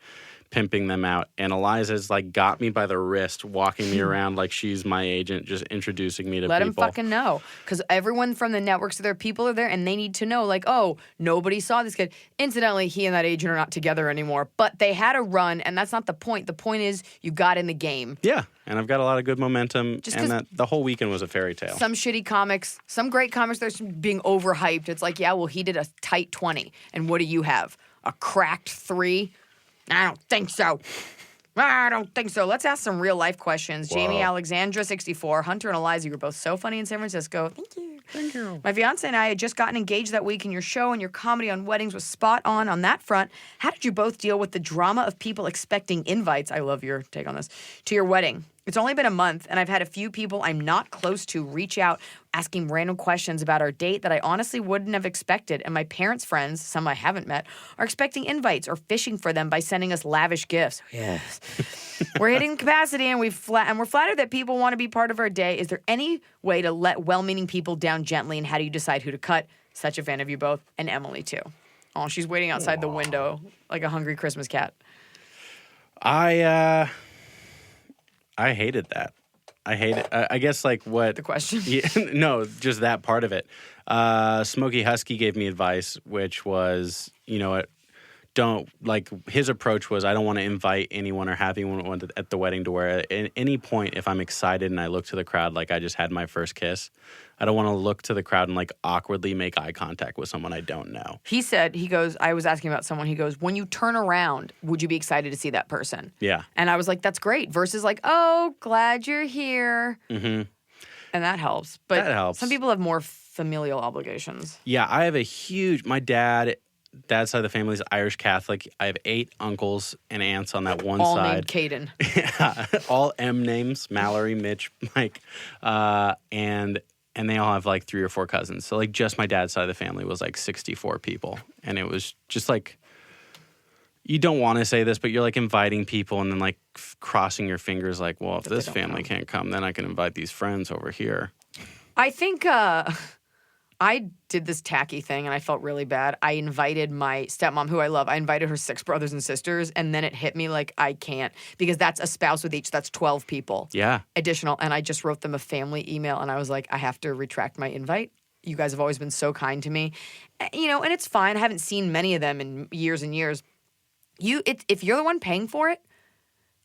pimping them out. And Iliza's like got me by the wrist, walking me around like she's my agent, just introducing me to Let people. him fucking know. Because everyone from the networks, their people are there, and they need to know, like, oh, nobody saw this kid. Incidentally, he and that agent are not together anymore. But they had a run, and that's not the point. The point is you got in the game. Yeah, and I've got a lot of good momentum, Just and that the whole weekend was a fairy tale. Some shitty comics, some great comics, they're being overhyped. It's like, yeah, well, he did a tight 20. And what do you have? A cracked 3? I don't think so. I don't think so. Let's ask some real life questions. Jamie Alexandra, 64. Hunter and Iliza, you were both so funny in San Francisco. Thank you. Thank you. My fiance and I had just gotten engaged that week, and your show and your comedy on weddings was spot on that front. How did you both deal with the drama of people expecting invites? I love your take on this. To your wedding. It's only been a month, and I've had a few people I'm not close to reach out asking random questions about our date that I honestly wouldn't have expected. And my parents' friends, some I haven't met, are expecting invites or fishing for them by sending us lavish gifts. Yes. We're hitting capacity, and we're flattered that people want to be part of our day. Is there any way to let well-meaning people down gently, and how do you decide who to cut? Such a fan of you both, and Emily, too. Oh, she's waiting outside the window like a hungry Christmas cat. I hated that. I hate it. I guess like what The question? Yeah, no, just that part of it. Smokey Husky gave me advice, which was, you know, his approach was, I don't want to invite anyone or have anyone at the wedding to where at any point, if I'm excited and I look to the crowd like I just had my first kiss, I don't want to look to the crowd and like awkwardly make eye contact with someone I don't know. He said, I was asking about someone, he goes, when you turn around, would you be excited to see that person? Yeah. And I was like, that's great. Versus like, oh, glad you're here. Mm-hmm. And that helps. But that helps. Some people have more familial obligations. Yeah, I have my dad's side of the family is Irish Catholic. I have 8 uncles and aunts on that one all side. All named Caden. Yeah, all M names, Mallory, Mitch, Mike, and they all have like 3 or 4 cousins. So like just my dad's side of the family was like 64 people. And it was just like, you don't want to say this, but you're like inviting people and then like crossing your fingers like, well, if this family can't come, then I can invite these friends over here. I think I did this tacky thing, and I felt really bad. I invited my stepmom, who I love. I invited her 6 brothers and sisters, and then it hit me like I can't, because that's a spouse with each. That's 12 people. Yeah. Additional. And I just wrote them a family email, and I was like, I have to retract my invite. You guys have always been so kind to me. You know, and it's fine. I haven't seen many of them in years and years. If you're the one paying for it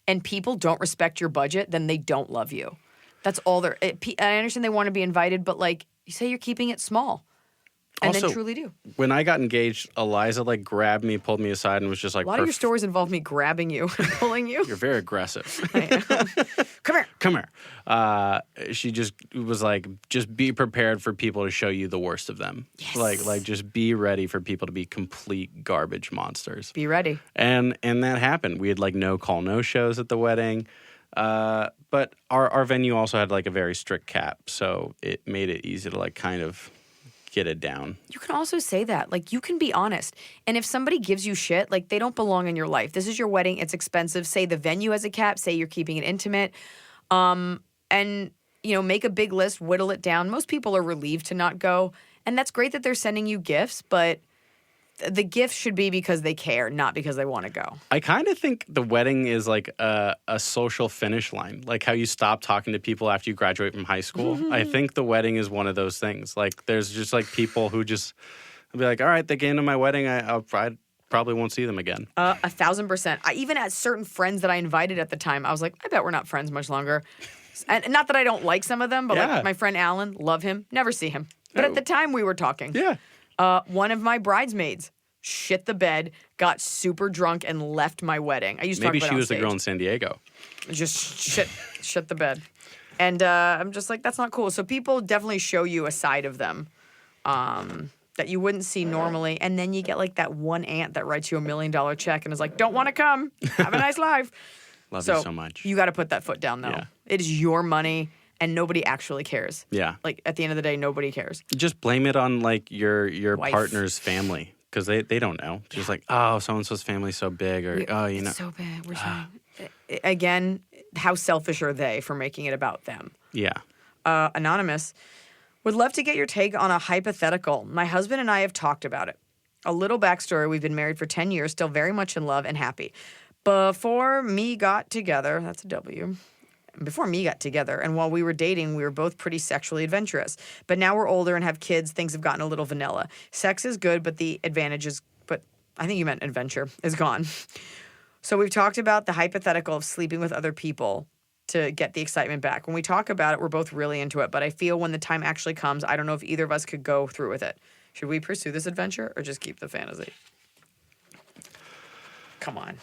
and people don't respect your budget, then they don't love you. That's all I understand they want to be invited, but like, you say you're keeping it small. And also, then truly do. When I got engaged, Iliza like grabbed me, pulled me aside, and was just like, a lot of your stories involve me grabbing you and pulling you. You're very aggressive. I am. Come here. Come here. She just was like, just be prepared for people to show you the worst of them. Yes. Like just be ready for people to be complete garbage monsters. Be ready. And that happened. We had like no call, no shows at the wedding. But our venue also had like a very strict cap, so it made it easy to like kind of get it down. You can also say that. Like, you can be honest. And if somebody gives you shit, like, they don't belong in your life. This is your wedding. It's expensive. Say the venue has a cap. Say you're keeping it intimate. And, you know, make a big list, whittle it down. Most people are relieved to not go. And that's great that they're sending you gifts, but the gift should be because they care, not because they want to go. I kind of think the wedding is like a social finish line, like how you stop talking to people after you graduate from high school. I think the wedding is one of those things. Like, there's just like people who just be like, all right, they came to my wedding. I probably won't see them again. 1,000%. I even had certain friends that I invited at the time. I was like, I bet we're not friends much longer. And not that I don't like some of them, but like my friend Alan, love him, never see him. But at the time we were talking. Yeah. One of my bridesmaids shit the bed, got super drunk, and left my wedding. I used to Maybe talk about she it on was the stage. girl in San Diego. Just shit the bed. And I'm just like, that's not cool. So people definitely show you a side of them that you wouldn't see normally. And then you get like that one aunt that writes you $1 million check and is like, don't want to come. Have a nice life. Love you so much. You got to put that foot down, though. Yeah. It is your money, and nobody actually cares. Yeah. Like, at the end of the day, nobody cares. Just blame it on like your Wife. partner's family, because they don't know. Just like, oh, so-and-so's family's so big, or oh, you know. It's so bad. We're trying. Again, how selfish are they for making it about them? Yeah. Anonymous, would love to get your take on a hypothetical. My husband and I have talked about it. A little backstory, we've been married for 10 years, still very much in love and happy. Before me got together, that's a W. Before me got together, and while we were dating, we were both pretty sexually adventurous. But now we're older and have kids, things have gotten a little vanilla. Sex is good, but the advantages, but I think you meant adventure, is gone. So we've talked about the hypothetical of sleeping with other people to get the excitement back. When we talk about it, we're both really into it, but I feel when the time actually comes, I don't know if either of us could go through with it. Should we pursue this adventure or just keep the fantasy? Come on.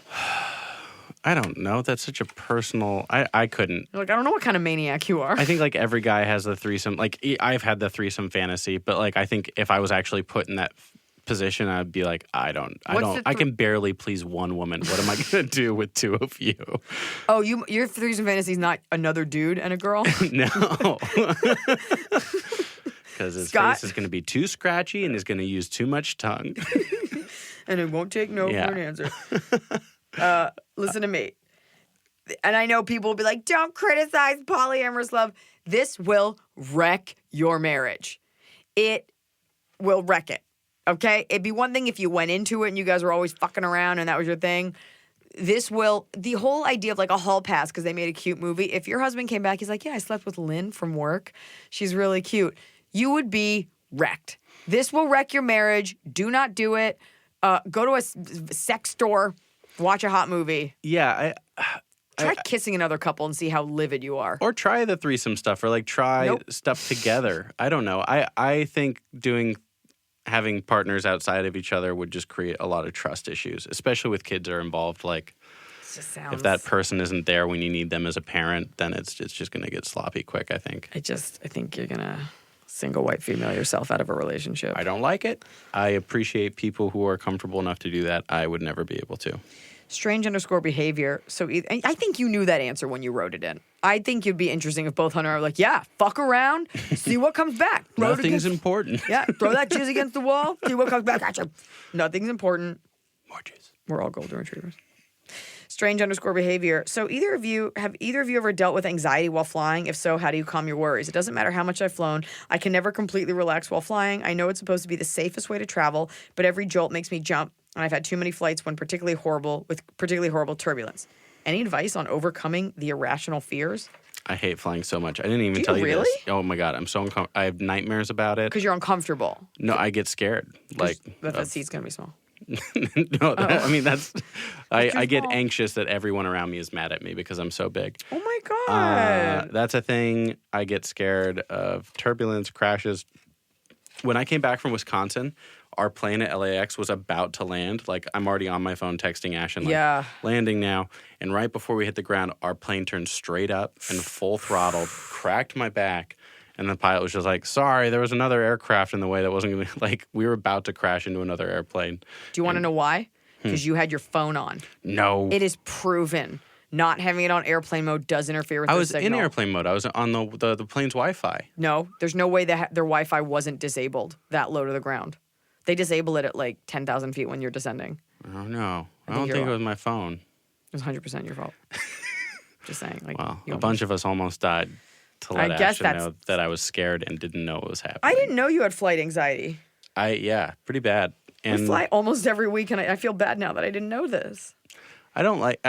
I don't know. That's such a personal. I couldn't. You're like, I don't know what kind of maniac you are. I think like every guy has the threesome. Like I've had the threesome fantasy, but like I think if I was actually put in that position, I'd be like, I can barely please one woman. What am I gonna do with two of you? Oh, your threesome fantasy is not another dude and a girl? No. Because his face is going to be too scratchy and he's going to use too much tongue. And it won't take no for an answer. Listen to me. And I know people will be like, don't criticize polyamorous love. This will wreck your marriage. It will wreck it. Okay? It'd be one thing if you went into it and you guys were always fucking around and that was your thing. The whole idea of like a hall pass because they made a cute movie. If your husband came back, he's like, yeah, I slept with Lynn from work. She's really cute. You would be wrecked. This will wreck your marriage. Do not do it. Go to a sex store. Watch a hot movie. Yeah, Try kissing another couple and see how livid you are. Or try the threesome stuff, or like try stuff together. I don't know. I think having partners outside of each other would just create a lot of trust issues, especially with kids are involved. Like, if that person isn't there when you need them as a parent, then it's just going to get sloppy quick, I think. I think you're going to single white female yourself out of a relationship. I don't like it. I appreciate people who are comfortable enough to do that. I would never be able to. Strange_behavior. So I think you knew that answer when you wrote it in. I think it'd be interesting if both Hunter are like, yeah, fuck around, see what comes back. Nothing's important. Yeah, throw that jizz against the wall, see what comes back at you. Nothing's important. More jizz. We're all golden retrievers. Strange_behavior. So have either of you ever dealt with anxiety while flying? If so, how do you calm your worries? It doesn't matter how much I've flown. I can never completely relax while flying. I know it's supposed to be the safest way to travel, but every jolt makes me jump. And I've had too many flights with particularly horrible turbulence. Any advice on overcoming the irrational fears? I hate flying so much. I didn't even tell you really? this. Oh my God, I'm so uncomfortable. I have nightmares about it. Because you're uncomfortable. No, I get scared. Like that seat's gonna be small. No, I mean I get anxious that everyone around me is mad at me because I'm so big. Oh my God. That's a thing. I get scared of turbulence, crashes. When I came back from Wisconsin, our plane at LAX was about to land. Like, I'm already on my phone texting Ashton, like, landing now. And right before we hit the ground, our plane turned straight up and full throttled, cracked my back. And the pilot was just like, sorry, there was another aircraft in the way that wasn't going to, like, we were about to crash into another airplane. Do you want to know why? Because you had your phone on. No. It is proven Not having it on airplane mode does interfere with I their was signal. in airplane mode. I was on the plane's Wi-Fi. No, there's no way that their Wi-Fi wasn't disabled that low to the ground. They disable it at like 10,000 feet when you're descending. Oh no, I think don't you're think it wrong. was my phone. It was 100% your fault. Just saying. Like, Well, you a bunch of us almost died to let I guess Ashton know that I was scared and didn't know what was happening. I didn't know you had flight anxiety. Yeah, pretty bad. We And fly almost every week, and I feel bad now that I didn't know this. I don't like.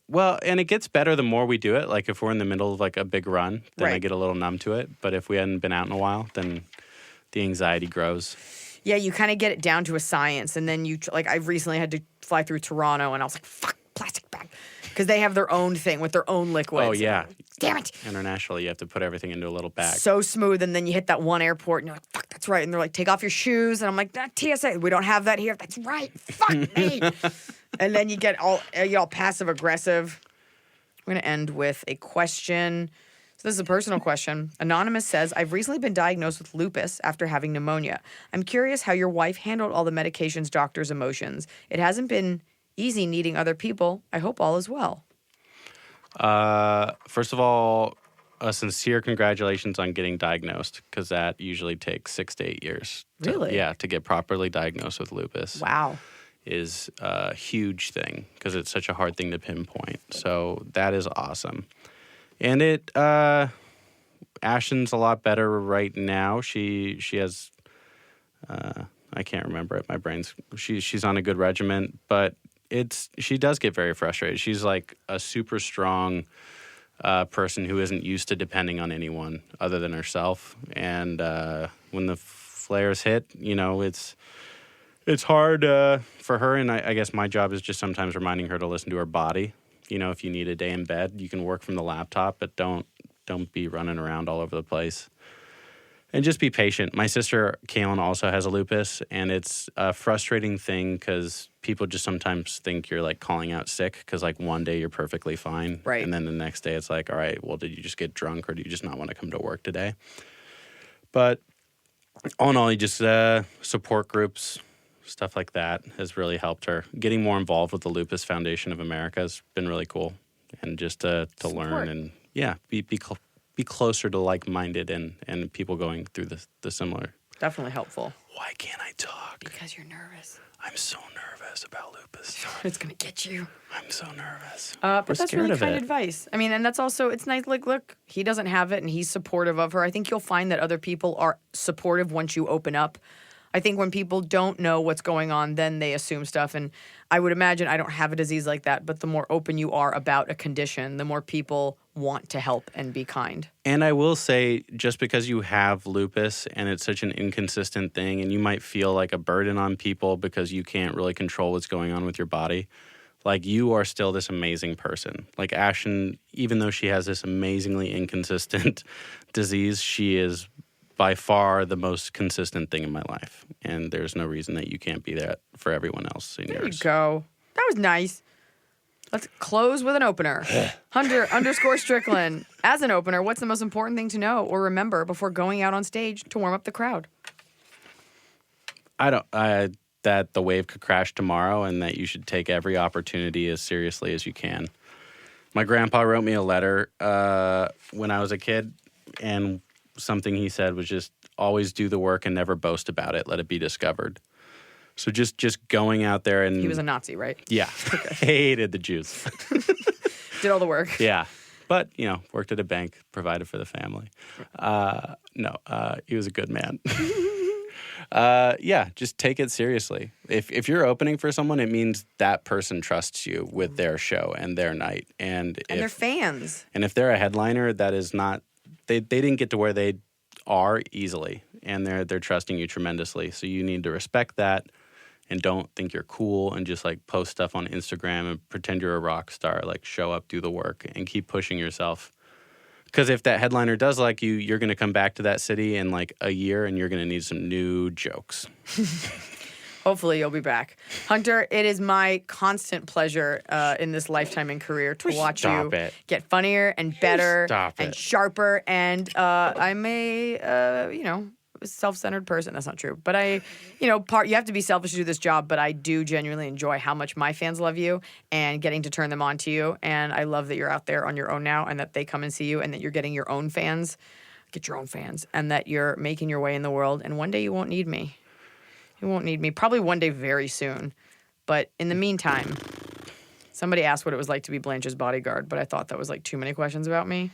Well, and it gets better the more we do it. Like if we're in the middle of like a big run, then I Right. get a little numb to it. But if we hadn't been out in a while, then the anxiety grows. Yeah, you kind of get it down to a science, and then like I recently had to fly through Toronto, and I was like, "Fuck, plastic bag," because they have their own thing with their own liquids. Oh yeah, Damn it! internationally you have to put everything into a little bag. So smooth, and then you hit that one airport, and you're like, "Fuck, that's right." And they're like, "Take off your shoes," and I'm like, "That TSA, we don't have that here." That's right. Fuck me. And then you get all passive aggressive. We're gonna end with a question. So this is a personal question. Anonymous says, I've recently been diagnosed with lupus after having pneumonia. I'm curious how your wife handled all the medications, doctors' emotions. It hasn't been easy needing other people. I hope all is well. First of all, a sincere congratulations on getting diagnosed, because that usually takes 6 to 8 years. Really? To get properly diagnosed with lupus. Wow. Is a huge thing because it's such a hard thing to pinpoint. So that is awesome. And Ashton's a lot better right now. She has, I can't remember it. My brain's, she's on a good regimen, but she does get very frustrated. She's like a super strong person who isn't used to depending on anyone other than herself. And when the flares hit, it's hard for her, and I guess my job is just sometimes reminding her to listen to her body. If you need a day in bed, you can work from the laptop, but don't be running around all over the place. And just be patient. My sister, Kaylin, also has a lupus, and it's a frustrating thing because people just sometimes think you're, like, calling out sick because, like, one day you're perfectly fine. Right. And then the next day it's like, all right, well, did you just get drunk or do you just not want to come to work today? But all in all, you just support groups, stuff like that has really helped her. Getting more involved with the Lupus Foundation of America has been really cool. And just to learn and, be closer to like-minded and people going through the similar. Definitely helpful. Why can't I talk? Because you're nervous. I'm so nervous about lupus. It's going to get you. I'm so nervous. But We're that's scared really of kind it. advice. I mean, and that's also, it's nice. Like, look, he doesn't have it and he's supportive of her. I think you'll find that other people are supportive once you open up. I think when people don't know what's going on, then they assume stuff. And I would imagine I don't have a disease like that, but the more open you are about a condition, the more people want to help and be kind. And I will say, just because you have lupus and it's such an inconsistent thing and you might feel like a burden on people because you can't really control what's going on with your body, like, you are still this amazing person. Like, Ashton, even though she has this amazingly inconsistent disease, she is by far the most consistent thing in my life. And there's no reason that you can't be that for everyone else in There yours. you go. That was nice. Let's close with an opener. Hunter _ Strickland. As an opener, what's the most important thing to know or remember before going out on stage to warm up the crowd? That the wave could crash tomorrow and that you should take every opportunity as seriously as you can. My grandpa wrote me a letter when I was a kid, and something he said was just always do the work and never boast about it. Let it be discovered. So just going out there and... He was a Nazi, right? Yeah. Hated the Jews. Did all the work. Yeah. But, worked at a bank, provided for the family. He was a good man. Just take it seriously. If you're opening for someone, it means that person trusts you with their show and their night. And they're fans. And if they're a headliner, that is not... They didn't get to where they are easily, and they're trusting you tremendously. So you need to respect that and don't think you're cool and just, like, post stuff on Instagram and pretend you're a rock star. Like, show up, do the work, and keep pushing yourself. Because if that headliner does like you, you're going to come back to that city in, like, a year, and you're going to need some new jokes. Hopefully you'll be back. Hunter, it is my constant pleasure in this lifetime and career to watch you get funnier and better and sharper. And I may, self-centered person. That's not true. But you have to be selfish to do this job, but I do genuinely enjoy how much my fans love you and getting to turn them on to you. And I love that you're out there on your own now and that they come and see you and that you're getting your own fans. Get your own fans. And that you're making your way in the world. And one day you won't need me. You won't need me. Probably one day very soon. But in the meantime, somebody asked what it was like to be Blanche's bodyguard, but I thought that was like too many questions about me.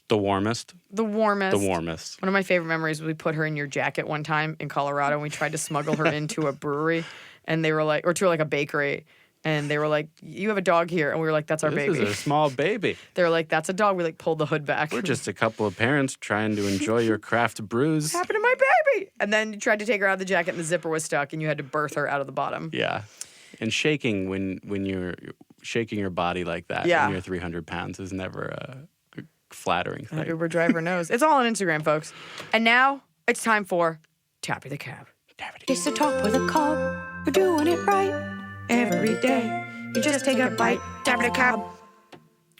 The warmest. The warmest. The warmest. One of my favorite memories was we put her in your jacket one time in Colorado and we tried to smuggle her into a brewery and they were like, or to like a bakery. And they were like, you have a dog here. And we were like, that's our baby. This is a small baby. They were like, that's a dog. We like pulled the hood back. We're just a couple of parents trying to enjoy your craft brews. What happened to my baby? And then you tried to take her out of the jacket and the zipper was stuck and you had to birth her out of the bottom. Yeah. And shaking when you're shaking your body like that when you're 300 pounds is never a flattering thing. An Uber driver knows. It's all on Instagram, folks. And now it's time for Tappy the Cab. It's the top of the cob. We're doing it right every day. You just take a bite. Tap the cab.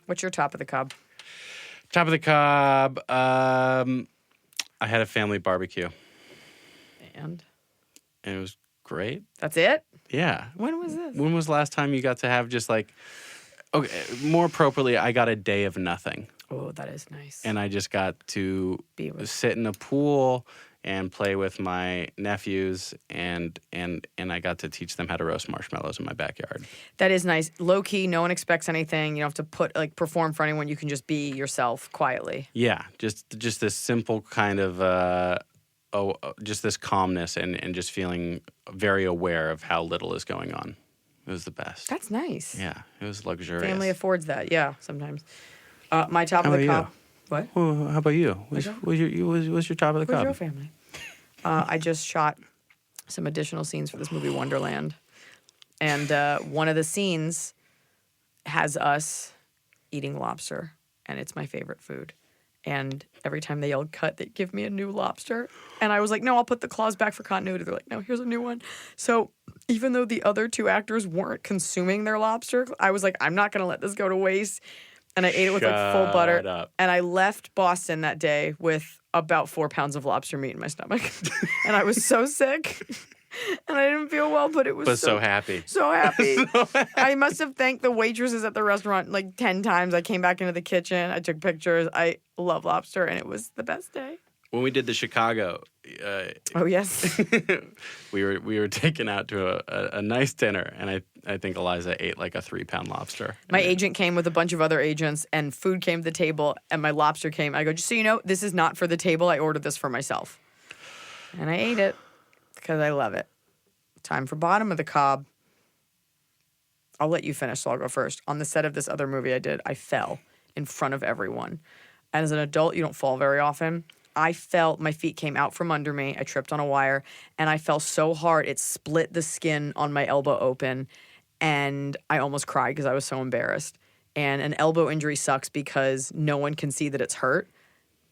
What's your top of the cob? Top of the cob. I had a family barbecue. And it was great. That's it? Yeah. When was this? When was the last time you got to have just like, okay, more appropriately, I got a day of nothing. Oh, that is nice. And I just got to sit in a pool and play with my nephews, and I got to teach them how to roast marshmallows in my backyard. That is nice. Low key, no one expects anything. You don't have to perform for anyone. You can just be yourself quietly. Yeah, just this simple kind of just this calmness and just feeling very aware of how little is going on. It was the best. That's nice. Yeah, it was luxurious. Family affords that. Yeah, sometimes. My top How of the about cob. What? Well, how about you? What's your top of the Where's cob? your family? I just shot some additional scenes for this movie, Wonderland. And one of the scenes has us eating lobster, and it's my favorite food. And every time they yelled cut, they give me a new lobster. And I was like, no, I'll put the claws back for continuity. They're like, no, here's a new one. So even though the other two actors weren't consuming their lobster, I was like, I'm not going to let this go to waste. And I ate it with like full butter. Up. And I left Boston that day with about 4 pounds of lobster meat in my stomach. And I was so sick. And I didn't feel well, but it was so happy. So happy. I must have thanked the waitresses at the restaurant like 10 times. I came back into the kitchen. I took pictures. I love lobster, and it was the best day. When we did the Chicago, oh yes, we were taken out to a nice dinner, and I think Iliza ate like a 3-pound lobster. My agent came with a bunch of other agents, and food came to the table, and my lobster came. I go, just so you know, this is not for the table. I ordered this for myself, and I ate it because I love it. Time for bottom of the cob. I'll let you finish, so I'll go first. On the set of this other movie I did, I fell in front of everyone. And as an adult, you don't fall very often. I fell, my feet came out from under me. I tripped on a wire, and I fell so hard it split the skin on my elbow open, and I almost cried because I was so embarrassed. And an elbow injury sucks because no one can see that it's hurt,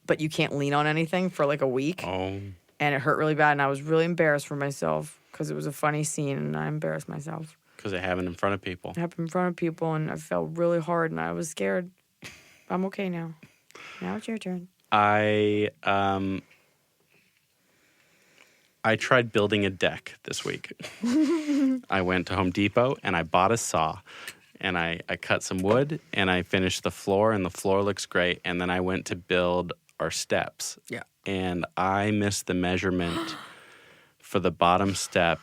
but you can't lean on anything for like a week. Oh. And it hurt really bad, and I was really embarrassed for myself because it was a funny scene, and I embarrassed myself. Because it happened in front of people. It happened in front of people, and I felt really hard, and I was scared. I'm okay now. Now it's your turn. I tried building a deck this week. I went to Home Depot and I bought a saw, and I cut some wood and I finished the floor, and the floor looks great. And then I went to build our steps. Yeah. And I missed the measurement for the bottom step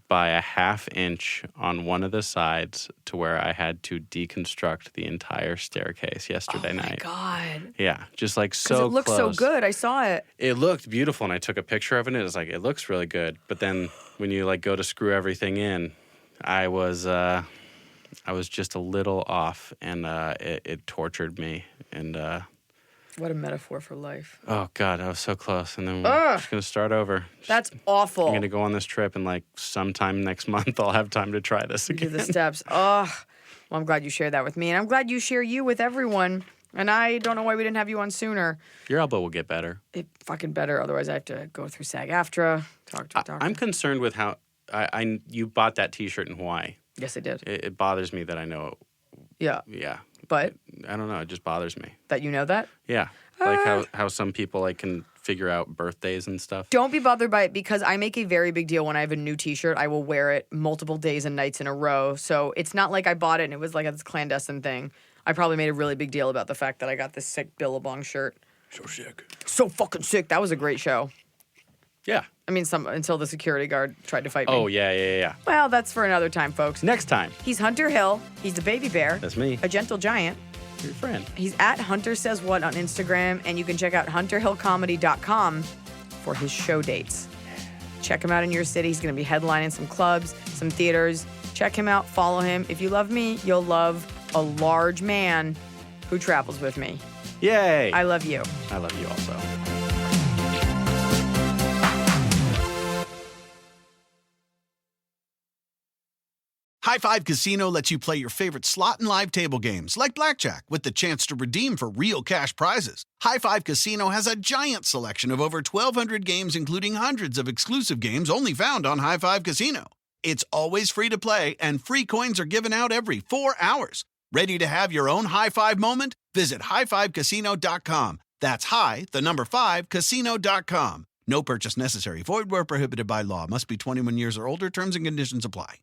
by a 1/2 inch on one of the sides, to where I had to deconstruct the entire staircase yesterday night. Oh my God. Yeah, just like so Because it looked close. so good. I saw it. It looked beautiful, and I took a picture of it, and it was like, it looks really good. But then when you like go to screw everything in, I was just a little off, and it tortured me. And What a metaphor for life. oh God, I was so close. And then we're just gonna start over. That's awful. I'm gonna go on this trip, and like sometime next month, I'll have time to try this Do again. the steps. Oh, well, I'm glad you shared that with me, and I'm glad you share you with everyone. And I don't know why we didn't have you on sooner. Your elbow will get better. It fucking better. Otherwise, I have to go through SAG-AFTRA, talk to a doctor. I'm concerned with how you bought that T-shirt in Hawaii. Yes, I did. It bothers me that I know. Yeah. Yeah. But I don't know. It just bothers me. that you know that? Yeah. Like how some people like can figure out birthdays and stuff. Don't be bothered by it because I make a very big deal when I have a new t-shirt. I will wear it multiple days and nights in a row. So it's not like I bought it and it was like this clandestine thing. I probably made a really big deal about the fact that I got this sick Billabong shirt. So sick. So fucking sick. That was a great show. Yeah. I mean, until the security guard tried to fight me. Oh, yeah. Well, that's for another time, folks. Next time. He's Hunter Hill. He's the baby bear. That's me. A gentle giant. Your friend. He's at Hunter Says What on Instagram, and you can check out hunterhillcomedy.com for his show dates. Check him out in your city. He's going to be headlining some clubs, some theaters. Check him out. Follow him. If you love me, you'll love a large man who travels with me. Yay. I love you. I love you also. High Five Casino lets you play your favorite slot and live table games like blackjack with the chance to redeem for real cash prizes. High Five Casino has a giant selection of over 1,200 games, including hundreds of exclusive games only found on High Five Casino. It's always free to play, and free coins are given out every 4 hours. Ready to have your own high five moment? Visit highfivecasino.com. That's high, 5, casino.com. No purchase necessary. Void where prohibited by law. Must be 21 years or older. Terms and conditions apply.